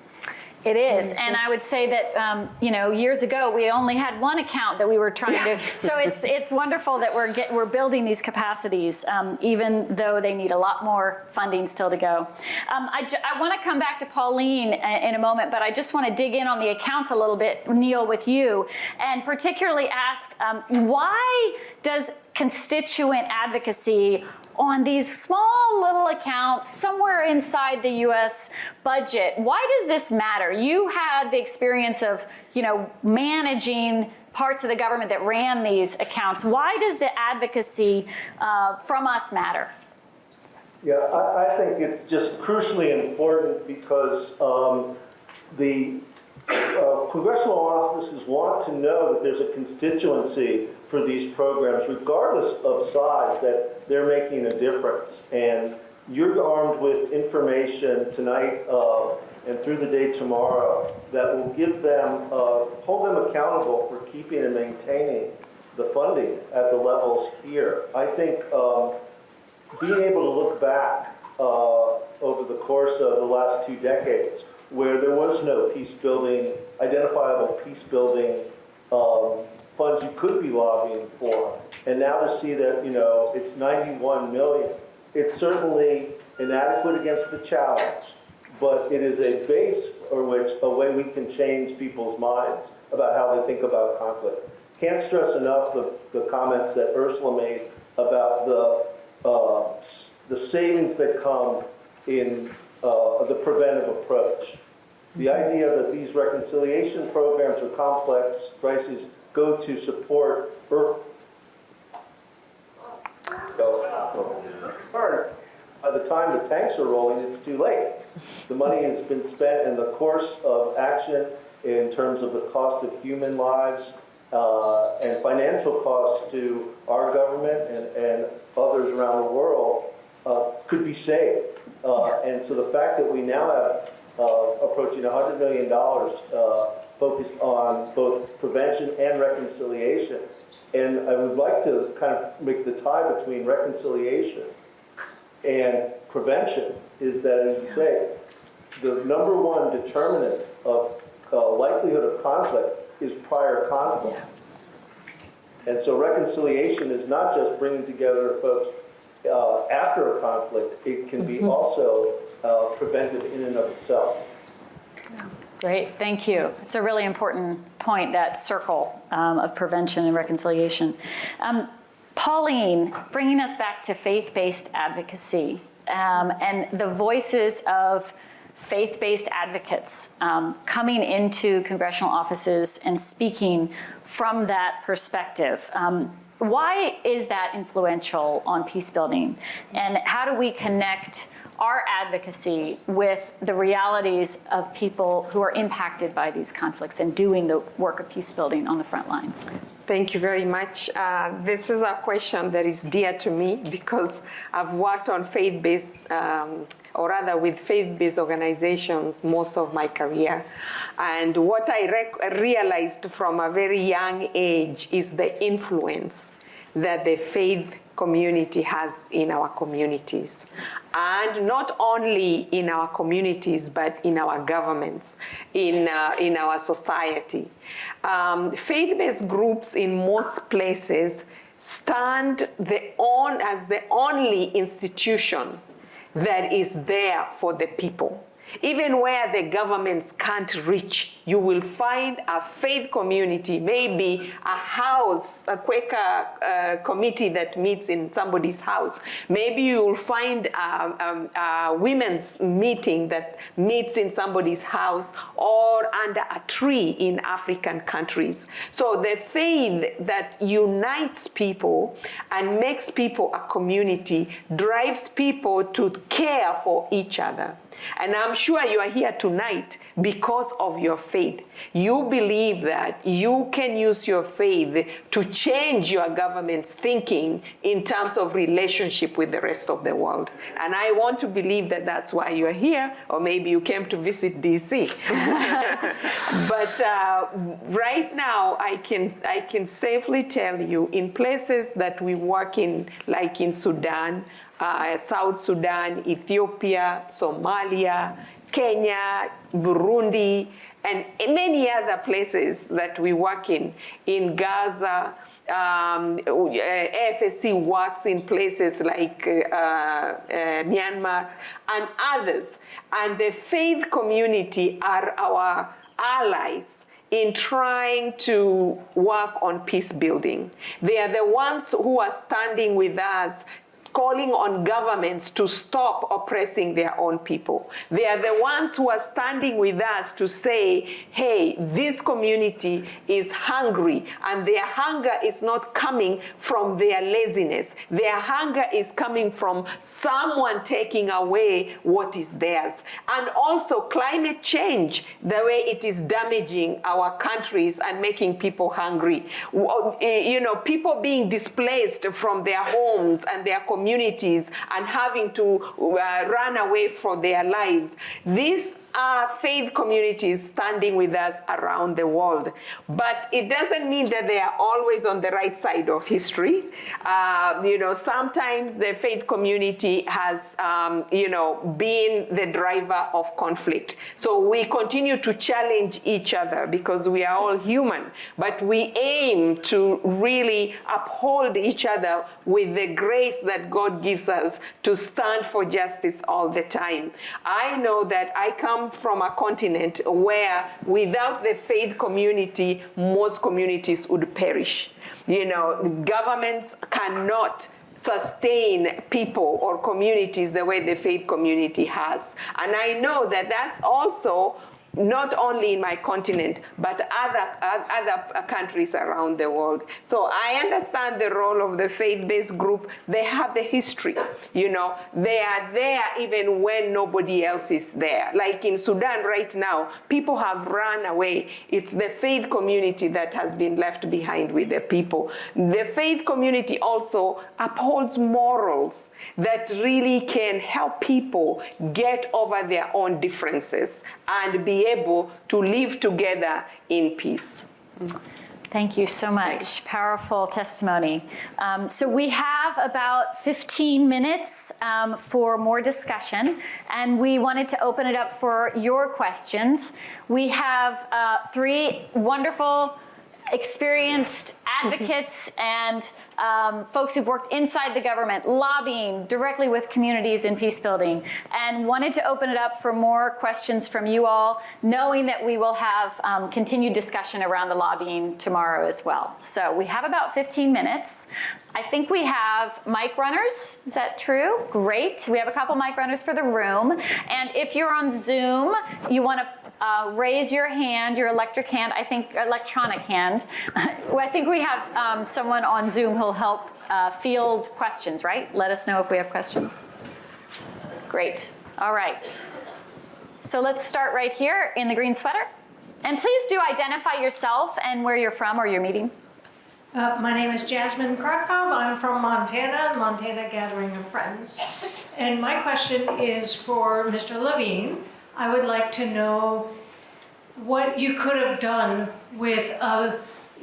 It is, and I would say that years ago we only had one account that we were trying to. So it's wonderful that we're building these capacities, even though they need a lot more funding still to go. I want to come back to Pauline in a moment, but I just want to dig in on the accounts a little bit, Neil, with you, and particularly ask why does constituent advocacy on these small little accounts somewhere inside the U.S. budget, why does this matter? You had the experience of, managing parts of the government that ran these accounts. Why does the advocacy from us matter? Yeah, I think it's just crucially important because the congressional offices want to know that there's a constituency for these programs, regardless of size, that they're making a difference. And you're armed with information tonight and through the day tomorrow that will give them, hold them accountable for keeping and maintaining the funding at the levels here. I think being able to look back over the course of the last 2 decades, where there was no peace building, identifiable peace building funds you could be lobbying for, and now to see that it's 91 million. It's certainly inadequate against the challenge, but it is a base for a way we can change people's minds about how they think about conflict. Can't stress enough the comments that Ursula made about the savings that come in the preventive approach. The idea that these reconciliation programs or complex crises go to support by the time the tanks are rolling, it's too late. The money has been spent in the course of action in terms of the cost of human lives and financial costs to our government and others around the world could be saved. And so the fact that we now have approaching $100 million focused on both prevention and reconciliation. And I would like to kind of make the tie between reconciliation and prevention is that, as you say, the number one determinant of likelihood of conflict is prior conflict. And so reconciliation is not just bringing together folks after a conflict, it can be also preventive in and of itself. Great, thank you. It's a really important point, that circle of prevention and reconciliation. Pauline, bringing us back to faith-based advocacy and the voices of faith-based advocates coming into congressional offices and speaking from that perspective. Why is that influential on peace building? And how do we connect our advocacy with the realities of people who are impacted by these conflicts and doing the work of peace building on the front lines? Thank you very much. This is a question that is dear to me because I've worked on faith-based, or rather with faith-based organizations most of my career. And what I realized from a very young age is the influence that the faith community has in our communities. And not only in our communities, but in our governments, in our society. Faith-based groups in most places stand as the only institution that is there for the people. Even where the governments can't reach, you will find a faith community, maybe a house, a Quaker committee that meets in somebody's house. Maybe you will find a women's meeting that meets in somebody's house or under a tree in African countries. So the faith that unites people and makes people a community drives people to care for each other. And I'm sure you are here tonight because of your faith. You believe that you can use your faith to change your government's thinking in terms of relationship with the rest of the world. And I want to believe that that's why you are here, or maybe you came to visit DC. But right now, I can safely tell you, in places that we work in, like in Sudan, South Sudan, Ethiopia, Somalia, Kenya, Burundi, and many other places that we work in Gaza. AFSC works in places like Myanmar and others. And the faith community are our allies in trying to work on peace building. They are the ones who are standing with us, calling on governments to stop oppressing their own people. They are the ones who are standing with us to say, hey, this community is hungry, and their hunger is not coming from their laziness. Their hunger is coming from someone taking away what is theirs. And also climate change, the way it is damaging our countries and making people hungry. You know, people being displaced from their homes and their communities and having to run away for their lives. These are faith communities standing with us around the world. But it doesn't mean that they are always on the right side of history. You know, sometimes the faith community has, you know, been the driver of conflict. So we continue to challenge each other because we are all human. But we aim to really uphold each other with the grace that God gives us to stand for justice all the time. I know that I come from a continent where without the faith community, most communities would perish. You know, governments cannot sustain people or communities the way the faith community has. And I know that that's also not only in my continent, but other countries around the world. So I understand the role of the faith-based group. They have the history, you know. They are there even when nobody else is there. Like in Sudan right now, people have run away. It's the faith community that has been left behind with the people. The faith community also upholds morals that really can help people get over their own differences and be able to live together in peace. Thank you so much. Powerful testimony. So we have about 15 minutes for more discussion, and we wanted to open it up for your questions. We have three wonderful experienced advocates and folks who've worked inside the government, lobbying directly with communities in peace building, and wanted to open it up for more questions from you all, knowing that we will have continued discussion around the lobbying tomorrow as well. So we have about 15 minutes. I think we have mic runners. Is that true? Great. We have a couple mic runners for the room. And if you're on Zoom, you want to raise your hand, your electronic hand. Well, I think we have someone on Zoom who'll help field questions, right? Let us know if we have questions. Great. All right. So let's start right here in the green sweater. And please do identify yourself and where you're from or your meeting. My name is Jasmine Kratkov. I'm from Montana, Montana Gathering of Friends. And my question is for Mr. Levine. I would like to know what you could have done with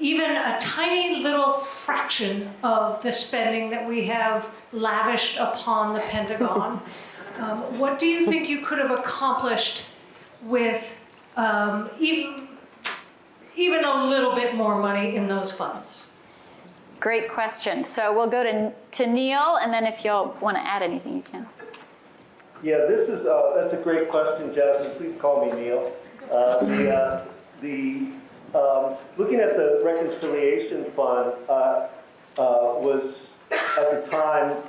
even a tiny little fraction of the spending that we have lavished upon the Pentagon. What do you think you could have accomplished with even a little bit more money in those funds? Great question. So we'll go to Neil, and then if you'll want to add anything, you can. Yeah, that's a great question, Jasmine. Please call me Neil. Looking at the Reconciliation Fund was at the time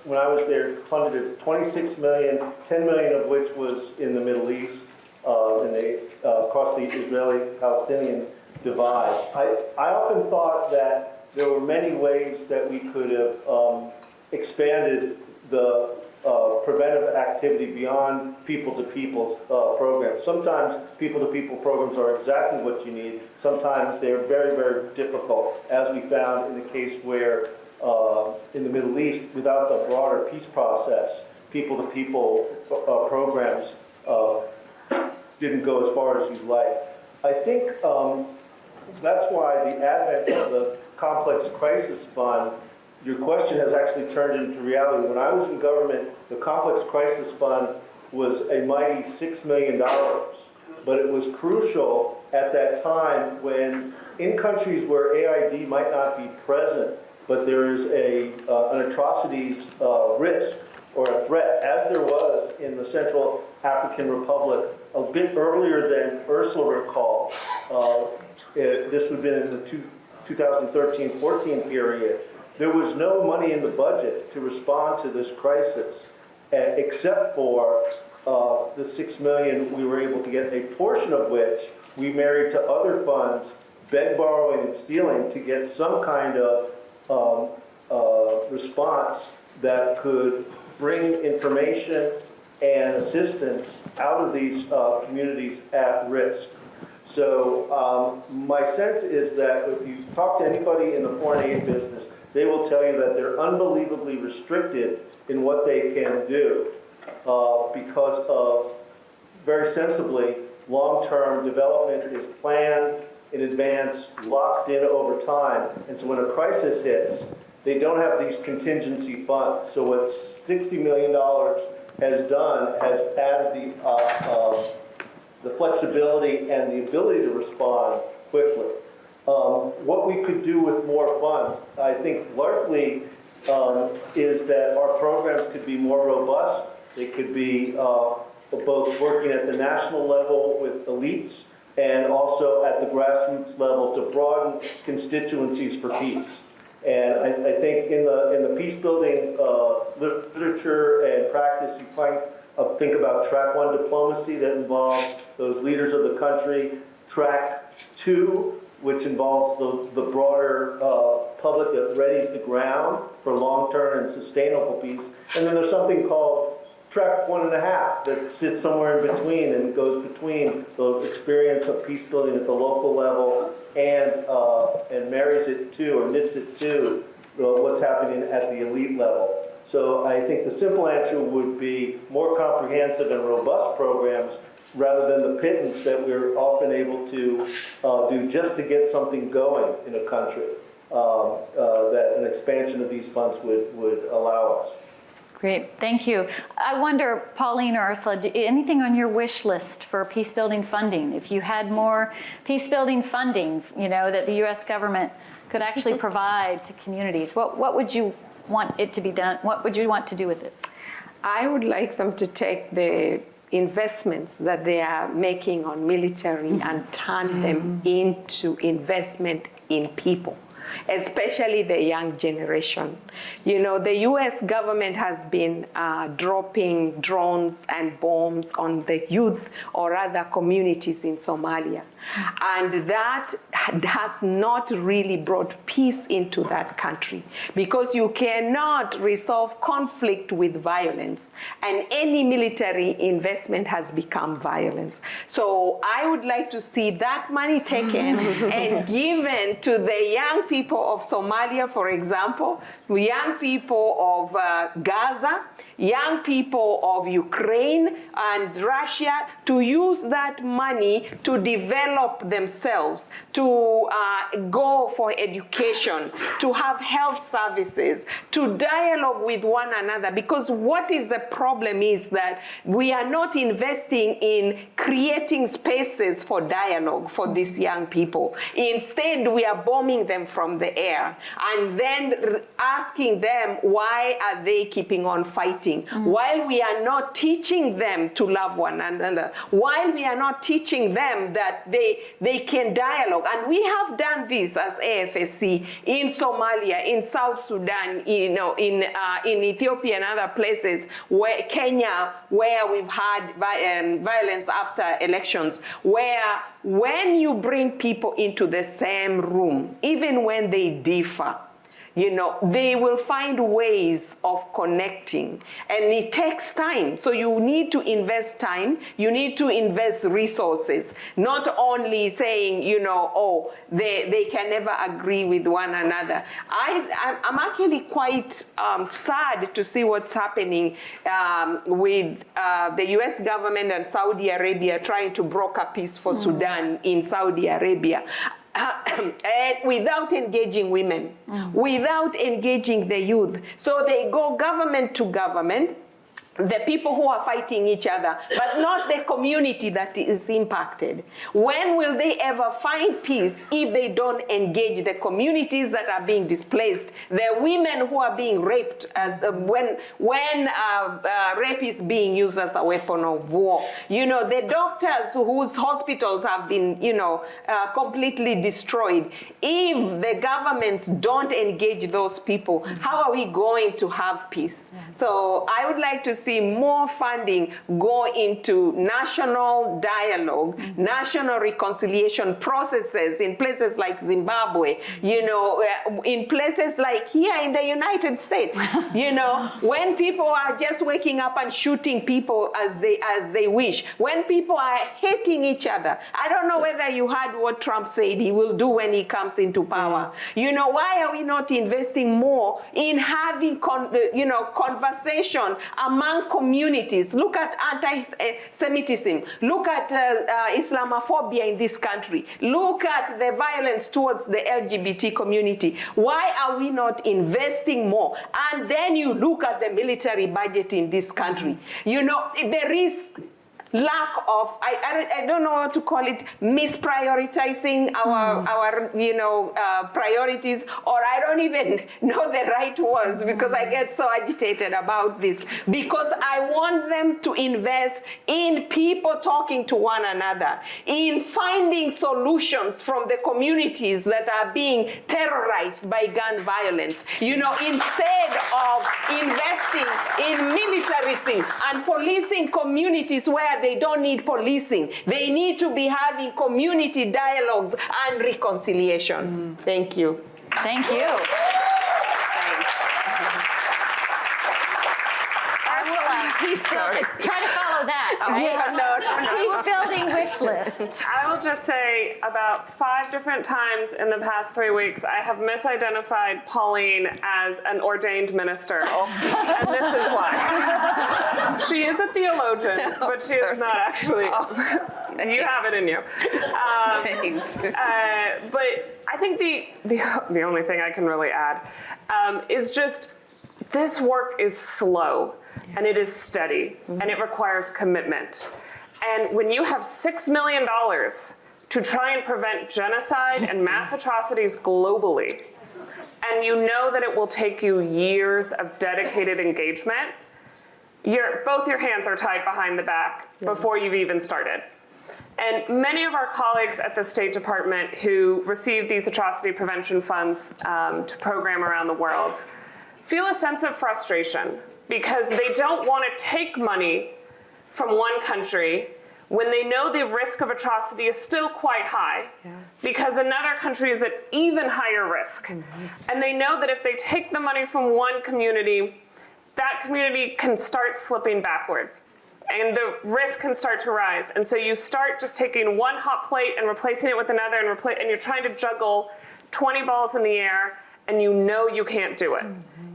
when I was there funded at $26 million, $10 million of which was in the Middle East, across the Israeli-Palestinian divide. I often thought that there were many ways that we could have expanded the preventive activity beyond people-to-people programs. Sometimes people-to-people programs are exactly what you need. Sometimes they're very, very difficult, as we found in the case where in the Middle East, without the broader peace process, people-to-people programs didn't go as far as you'd like. I think that's why the advent of the Complex Crisis Fund, your question has actually turned into reality. When I was in government, the Complex Crisis Fund was a mighty $6 million, but it was crucial at that time when in countries where AID might not be present, but there is an atrocities risk or a threat, as there was in the Central African Republic a bit earlier than Ursala recalled. This would have been in the 2013-14 period. There was no money in the budget to respond to this crisis, except for the $6 million we were able to get, a portion of which we married to other funds, beg, borrowing, and stealing to get some kind of response that could bring information and assistance out of these communities at risk. So my sense is that if you talk to anybody in the foreign aid business, they will tell you that they're unbelievably restricted in what they can do because of, very sensibly, long-term development is planned in advance, locked in over time. And so when a crisis hits, they don't have these contingency funds. So what $60 million has done has added the flexibility and the ability to respond quickly. What we could do with more funds, I think largely is that our programs could be more robust. They could be both working at the national level with elites and also at the grassroots level to broaden constituencies for peace. And I think in the peace building literature and practice, you think about track 1 diplomacy that involves those leaders of the country, track 2, which involves the broader public that readies the ground for long-term and sustainable peace. And then there's something called track 1.5 that sits somewhere in between and goes between the experience of peace building at the local level and marries it to or knits it to what's happening at the elite level. So I think the simple answer would be more comprehensive and robust programs rather than the pittance that we're often able to do just to get something going in a country that an expansion of these funds would allow us. Great, thank you. I wonder, Pauline or Ursula, anything on your wish list for peace-building funding? If you had more peace-building funding, that the U.S. government could actually provide to communities, what would you want it to be done? What would you want to do with it? I would like them to take the investments that they are making on military and turn them into investment in people, especially the young generation. The US government has been dropping drones and bombs on the youth or other communities in Somalia. And that has not really brought peace into that country, because you cannot resolve conflict with violence, and any military investment has become violence. So I would like to see that money taken and given to the young people of Somalia, for example, young people of Gaza, young people of Ukraine and Russia, to use that money to develop themselves, to go for education, to have health services, to dialogue with one another. Because what is the problem is that we are not investing in creating spaces for dialogue for these young people. Instead, we are bombing them from the air and then asking them, why are they keeping on fighting? While we are not teaching them to love one another, while we are not teaching them that they can dialogue. And we have done this as AFSC in Somalia, in South Sudan, in Ethiopia and other places, where Kenya, where we've had violence after elections, where when you bring people into the same room, even when they differ, they will find ways of connecting, and it takes time. So you need to invest time, you need to invest resources, not only saying, they can never agree with one another. I'm actually quite sad to see what's happening with the US government and Saudi Arabia trying to broker peace for Sudan in Saudi Arabia. Without engaging women, without engaging the youth. So they go government to government, the people who are fighting each other, but not the community that is impacted. When will they ever find peace if they don't engage the communities that are being displaced, the women who are being raped, as when rape is being used as a weapon of war? The doctors whose hospitals have been, completely destroyed. If the governments don't engage those people, how are we going to have peace? So I would like to see more funding go into national dialogue, national reconciliation processes in places like Zimbabwe, in places like here in the United States, when people are just waking up and shooting people as they wish, when people are hating each other. I don't know whether you heard what Trump said he will do when he comes into power. Why are we not investing more in having conversation among communities? Look at anti-Semitism. Look at Islamophobia in this country. Look at the violence towards the LGBT community. Why are we not investing more? And then you look at the military budget in this country. There is lack of, I don't know what to call it, misprioritizing our priorities, or I don't even know the right words, because I get so agitated about this, because I want them to invest in people talking to one another, in finding solutions from the communities that are being terrorized by gun violence, instead of investing in militarism and policing communities where they don't need policing. They need to be having community dialogues and reconciliation. Thank you. Thank you. Try to follow that, all right? Peace-building wish list. I will just say about 5 different times in the past 3 weeks, I have misidentified Pauline as an ordained minister. And this is why. She is a theologian, but she is not actually. You have it in you. But I think the only thing I can really add is just this work is slow and it is steady and it requires commitment. And when you have $6 million to try and prevent genocide and mass atrocities globally, and you know that it will take you years of dedicated engagement, both your hands are tied behind the back before you've even started. And many of our colleagues at the State Department who receive these atrocity prevention funds to program around the world feel a sense of frustration because they don't want to take money from one country when they know the risk of atrocity is still quite high because another country is at even higher risk. And they know that if they take the money from one community, that community can start slipping backward and the risk can start to rise. And so you start just taking one hot plate and replacing it with another and you're trying to juggle 20 balls in the air and you know you can't do it.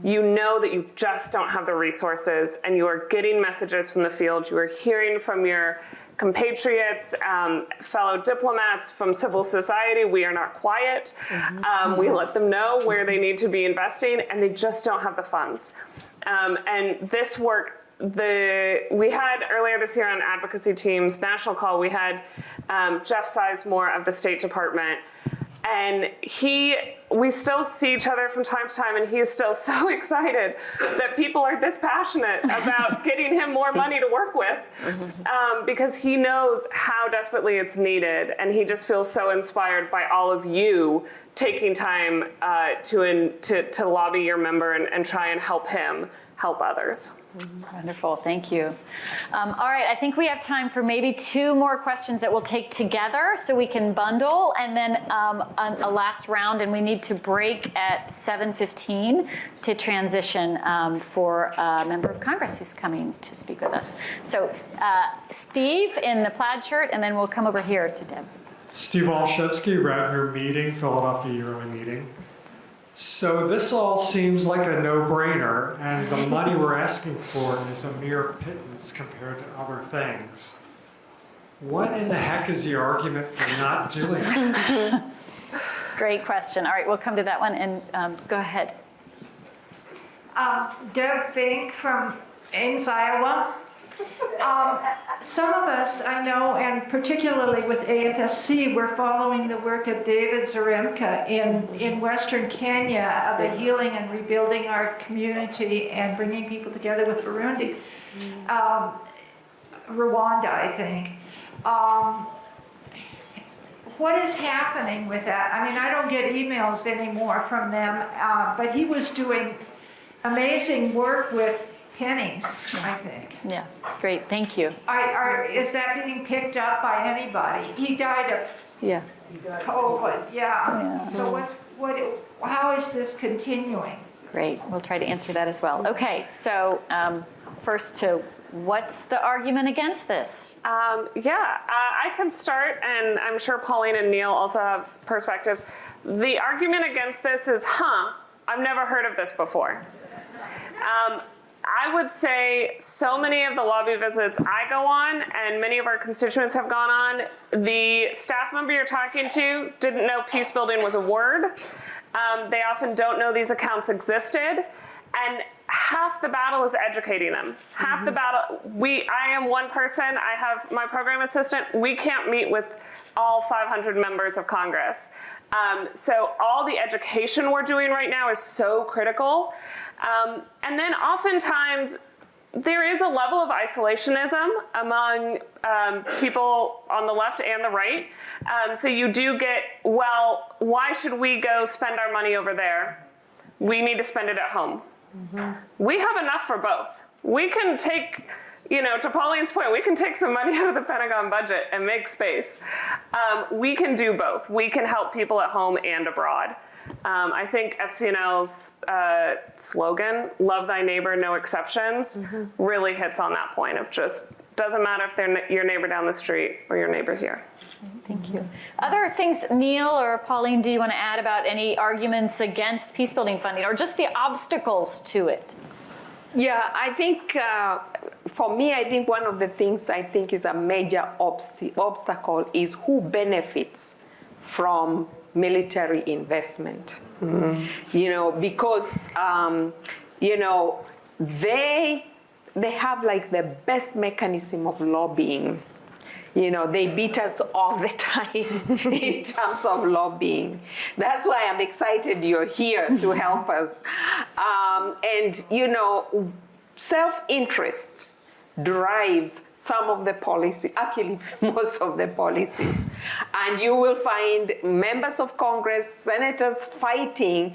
You know that you just don't have the resources and you are getting messages from the field. You are hearing from your compatriots, fellow diplomats, from civil society. We are not quiet. We let them know where they need to be investing and they just don't have the funds. And this work, we had earlier this year on advocacy teams, national call, we had Jeff Sizemore of the State Department. And we still see each other from time to time, and he is still so excited that people are this passionate about getting him more money to work with, because he knows how desperately it's needed, and he just feels so inspired by all of you taking time to lobby your member and try and help him help others. Wonderful, thank you. All right, I think we have time for maybe 2 more questions that we'll take together so we can bundle, and then a last round, and we need to break at 7:15 to transition for a member of Congress who's coming to speak with us. So Steve in the plaid shirt, and then we'll come over here to Deb. Steve Olszewski, Radnor Meeting, Philadelphia Yearly Meeting. So this all seems like a no-brainer, and the money we're asking for is a mere pittance compared to other things. What in the heck is the argument for not doing it? Great question. All right, we'll come to that one, and go ahead. Deb Fink from Ames, Iowa. Some of us, I know, and particularly with AFSC, we're following the work of David Zaremka in Western Kenya, the healing and rebuilding our community and bringing people together with Burundi. Rwanda, I think. What is happening with that? I mean, I don't get emails anymore from them, but he was doing amazing work with pennies, I think. Yeah, great, thank you. Is that being picked up by anybody? He died of COVID, yeah. So how is this continuing? Great, we'll try to answer that as well. Okay, so first to what's the argument against this? I can start, and I'm sure Pauline and Neil also have perspectives. The argument against this is, I've never heard of this before. I would say so many of the lobby visits I go on, and many of our constituents have gone on, the staff member you're talking to didn't know peace building was a word. They often don't know these accounts existed. And half the battle is educating them. Half the battle, I am one person, I have my program assistant, we can't meet with all 500 members of Congress. So all the education we're doing right now is so critical. And then oftentimes, there is a level of isolationism among people on the left and the right. So you do get, well, why should we go spend our money over there? We need to spend it at home. We have enough for both. We can take, to Pauline's point, we can take some money out of the Pentagon budget and make space. We can do both. We can help people at home and abroad. I think FCNL's slogan, love thy neighbor, no exceptions, really hits on that point of just, doesn't matter if they're your neighbor down the street or your neighbor here. Thank you. Other things, Neil or Pauline, do you want to add about any arguments against peacebuilding funding or just the obstacles to it? Yeah, I think for me, I think one of the things I think is a major obstacle is who benefits from military investment. Because you know, they have like the best mechanism of lobbying. You know, they beat us all the time in terms of lobbying. That's why I'm excited you're here to help us. And, you know, self-interest drives some of the policy, actually most of the policies. And you will find members of Congress, senators fighting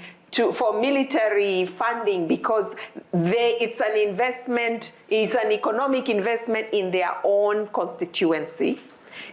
for military funding because it's an investment, it's an economic investment in their own constituency.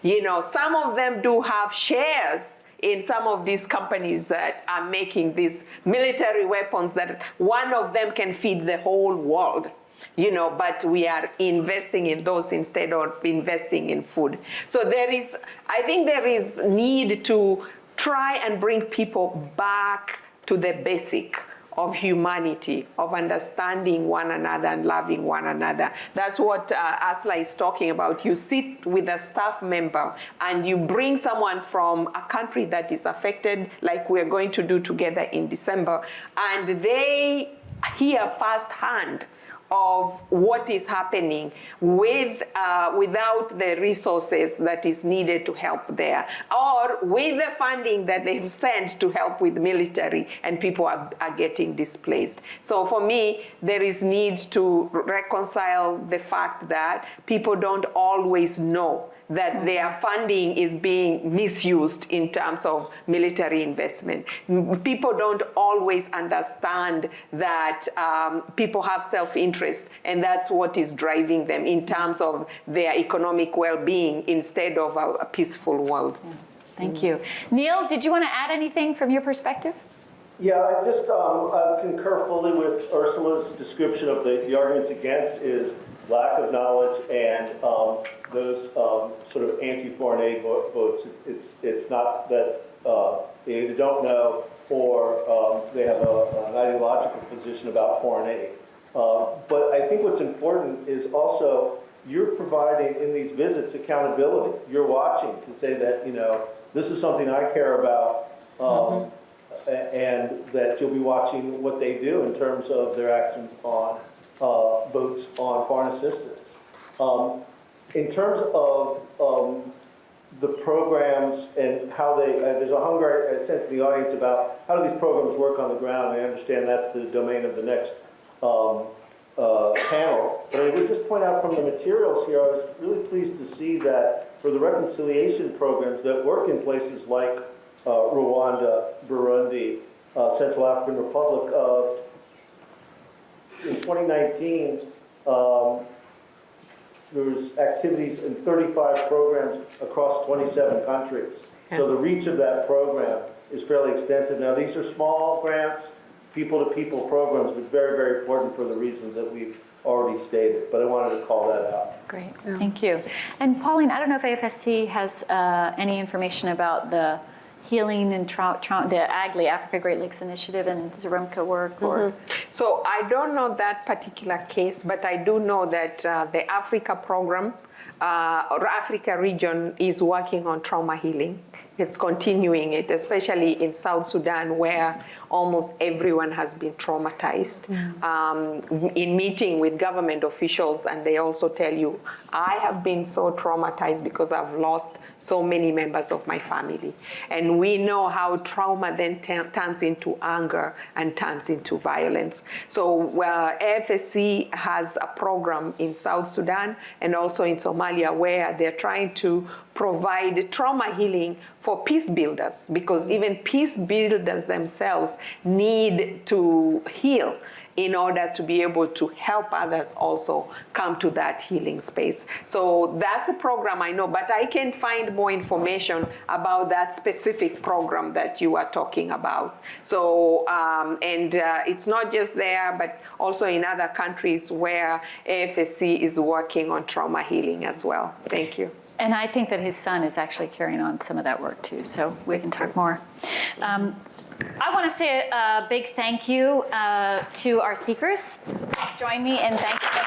You know, some of them do have shares in some of these companies that are making these military weapons that one of them can feed the whole world. You know, but we are investing in those instead of investing in food. So I think there is need to try and bring people back to the basic of humanity, of understanding one another and loving one another. That's what Ursala is talking about. You sit with a staff member and you bring someone from a country that is affected, like we're going to do together in December, and they hear firsthand of what is happening without the resources that is needed to help there, or with the funding that they've sent to help with military, and people are getting displaced. So for me, there is need to reconcile the fact that people don't always know that their funding is being misused in terms of military investment. People don't always understand that people have self-interest, and that's what is driving them in terms of their economic well-being instead of a peaceful world. Yeah. Thank you. Neil, did you want to add anything from your perspective? Yeah, I just I concur fully with Ursula's description of the arguments against is lack of knowledge and those sort of anti-foreign aid votes. It's not that they either don't know or they have an ideological position about foreign aid. But I think what's important is also you're providing in these visits accountability. You're watching to say that, you know, this is something I care about, and that you'll be watching what they do in terms of their actions on votes on foreign assistance. In terms of the programs and how there's a hunger, sense in the audience about how do these programs work on the ground. I understand that's the domain of the next panel. But I would just point out from the materials here, I was really pleased to see that for the reconciliation programs that work in places like Rwanda, Burundi, Central African Republic, in 2019, there was activities in 35 programs across 27 countries. So the reach of that program is fairly extensive. Now, these are small grants, people-to-people programs, but very, very important for the reasons that we've already stated. But I wanted to call that out. Great, thank you. And Pauline, I don't know if AFSC has any information about the healing and the AGLI, Africa Great Lakes Initiative, and Zarumka work, or? So I don't know that particular case, but I do know that the Africa program, or Africa region, is working on trauma healing. It's continuing it, especially in South Sudan, where almost everyone has been traumatized. In meeting with government officials, and they also tell you, I have been so traumatized because I've lost so many members of my family. And we know how trauma then turns into anger and turns into violence. So AFSC has a program in South Sudan and also in Somalia where they're trying to provide trauma healing for peace builders, because even peace builders themselves need to heal in order to be able to help others also come to that healing space. So that's a program I know, but I can find more information about that specific program that you are talking about. So, it's not just there, but also in other countries where AFSC is working on trauma healing as well. Thank you. And I think that his son is actually carrying on some of that work too, so we can talk more. I want to say a big thank you to our speakers. Please join me in thanking them.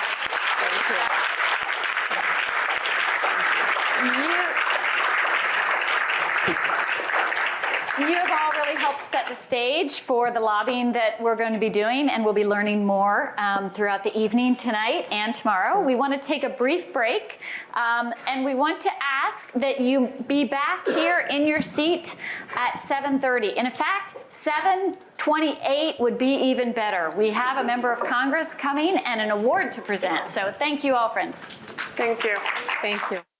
You have all really really helped set the stage for the lobbying that we're going to be doing, and we'll be learning more throughout the evening tonight and tomorrow. We want to take a brief break, and we want to ask that you be back here in your seat at 7:30. And in fact, 7:28 would be even better. We have a member of Congress coming and an award to present. So thank you all, friends. Thank you. Thank you.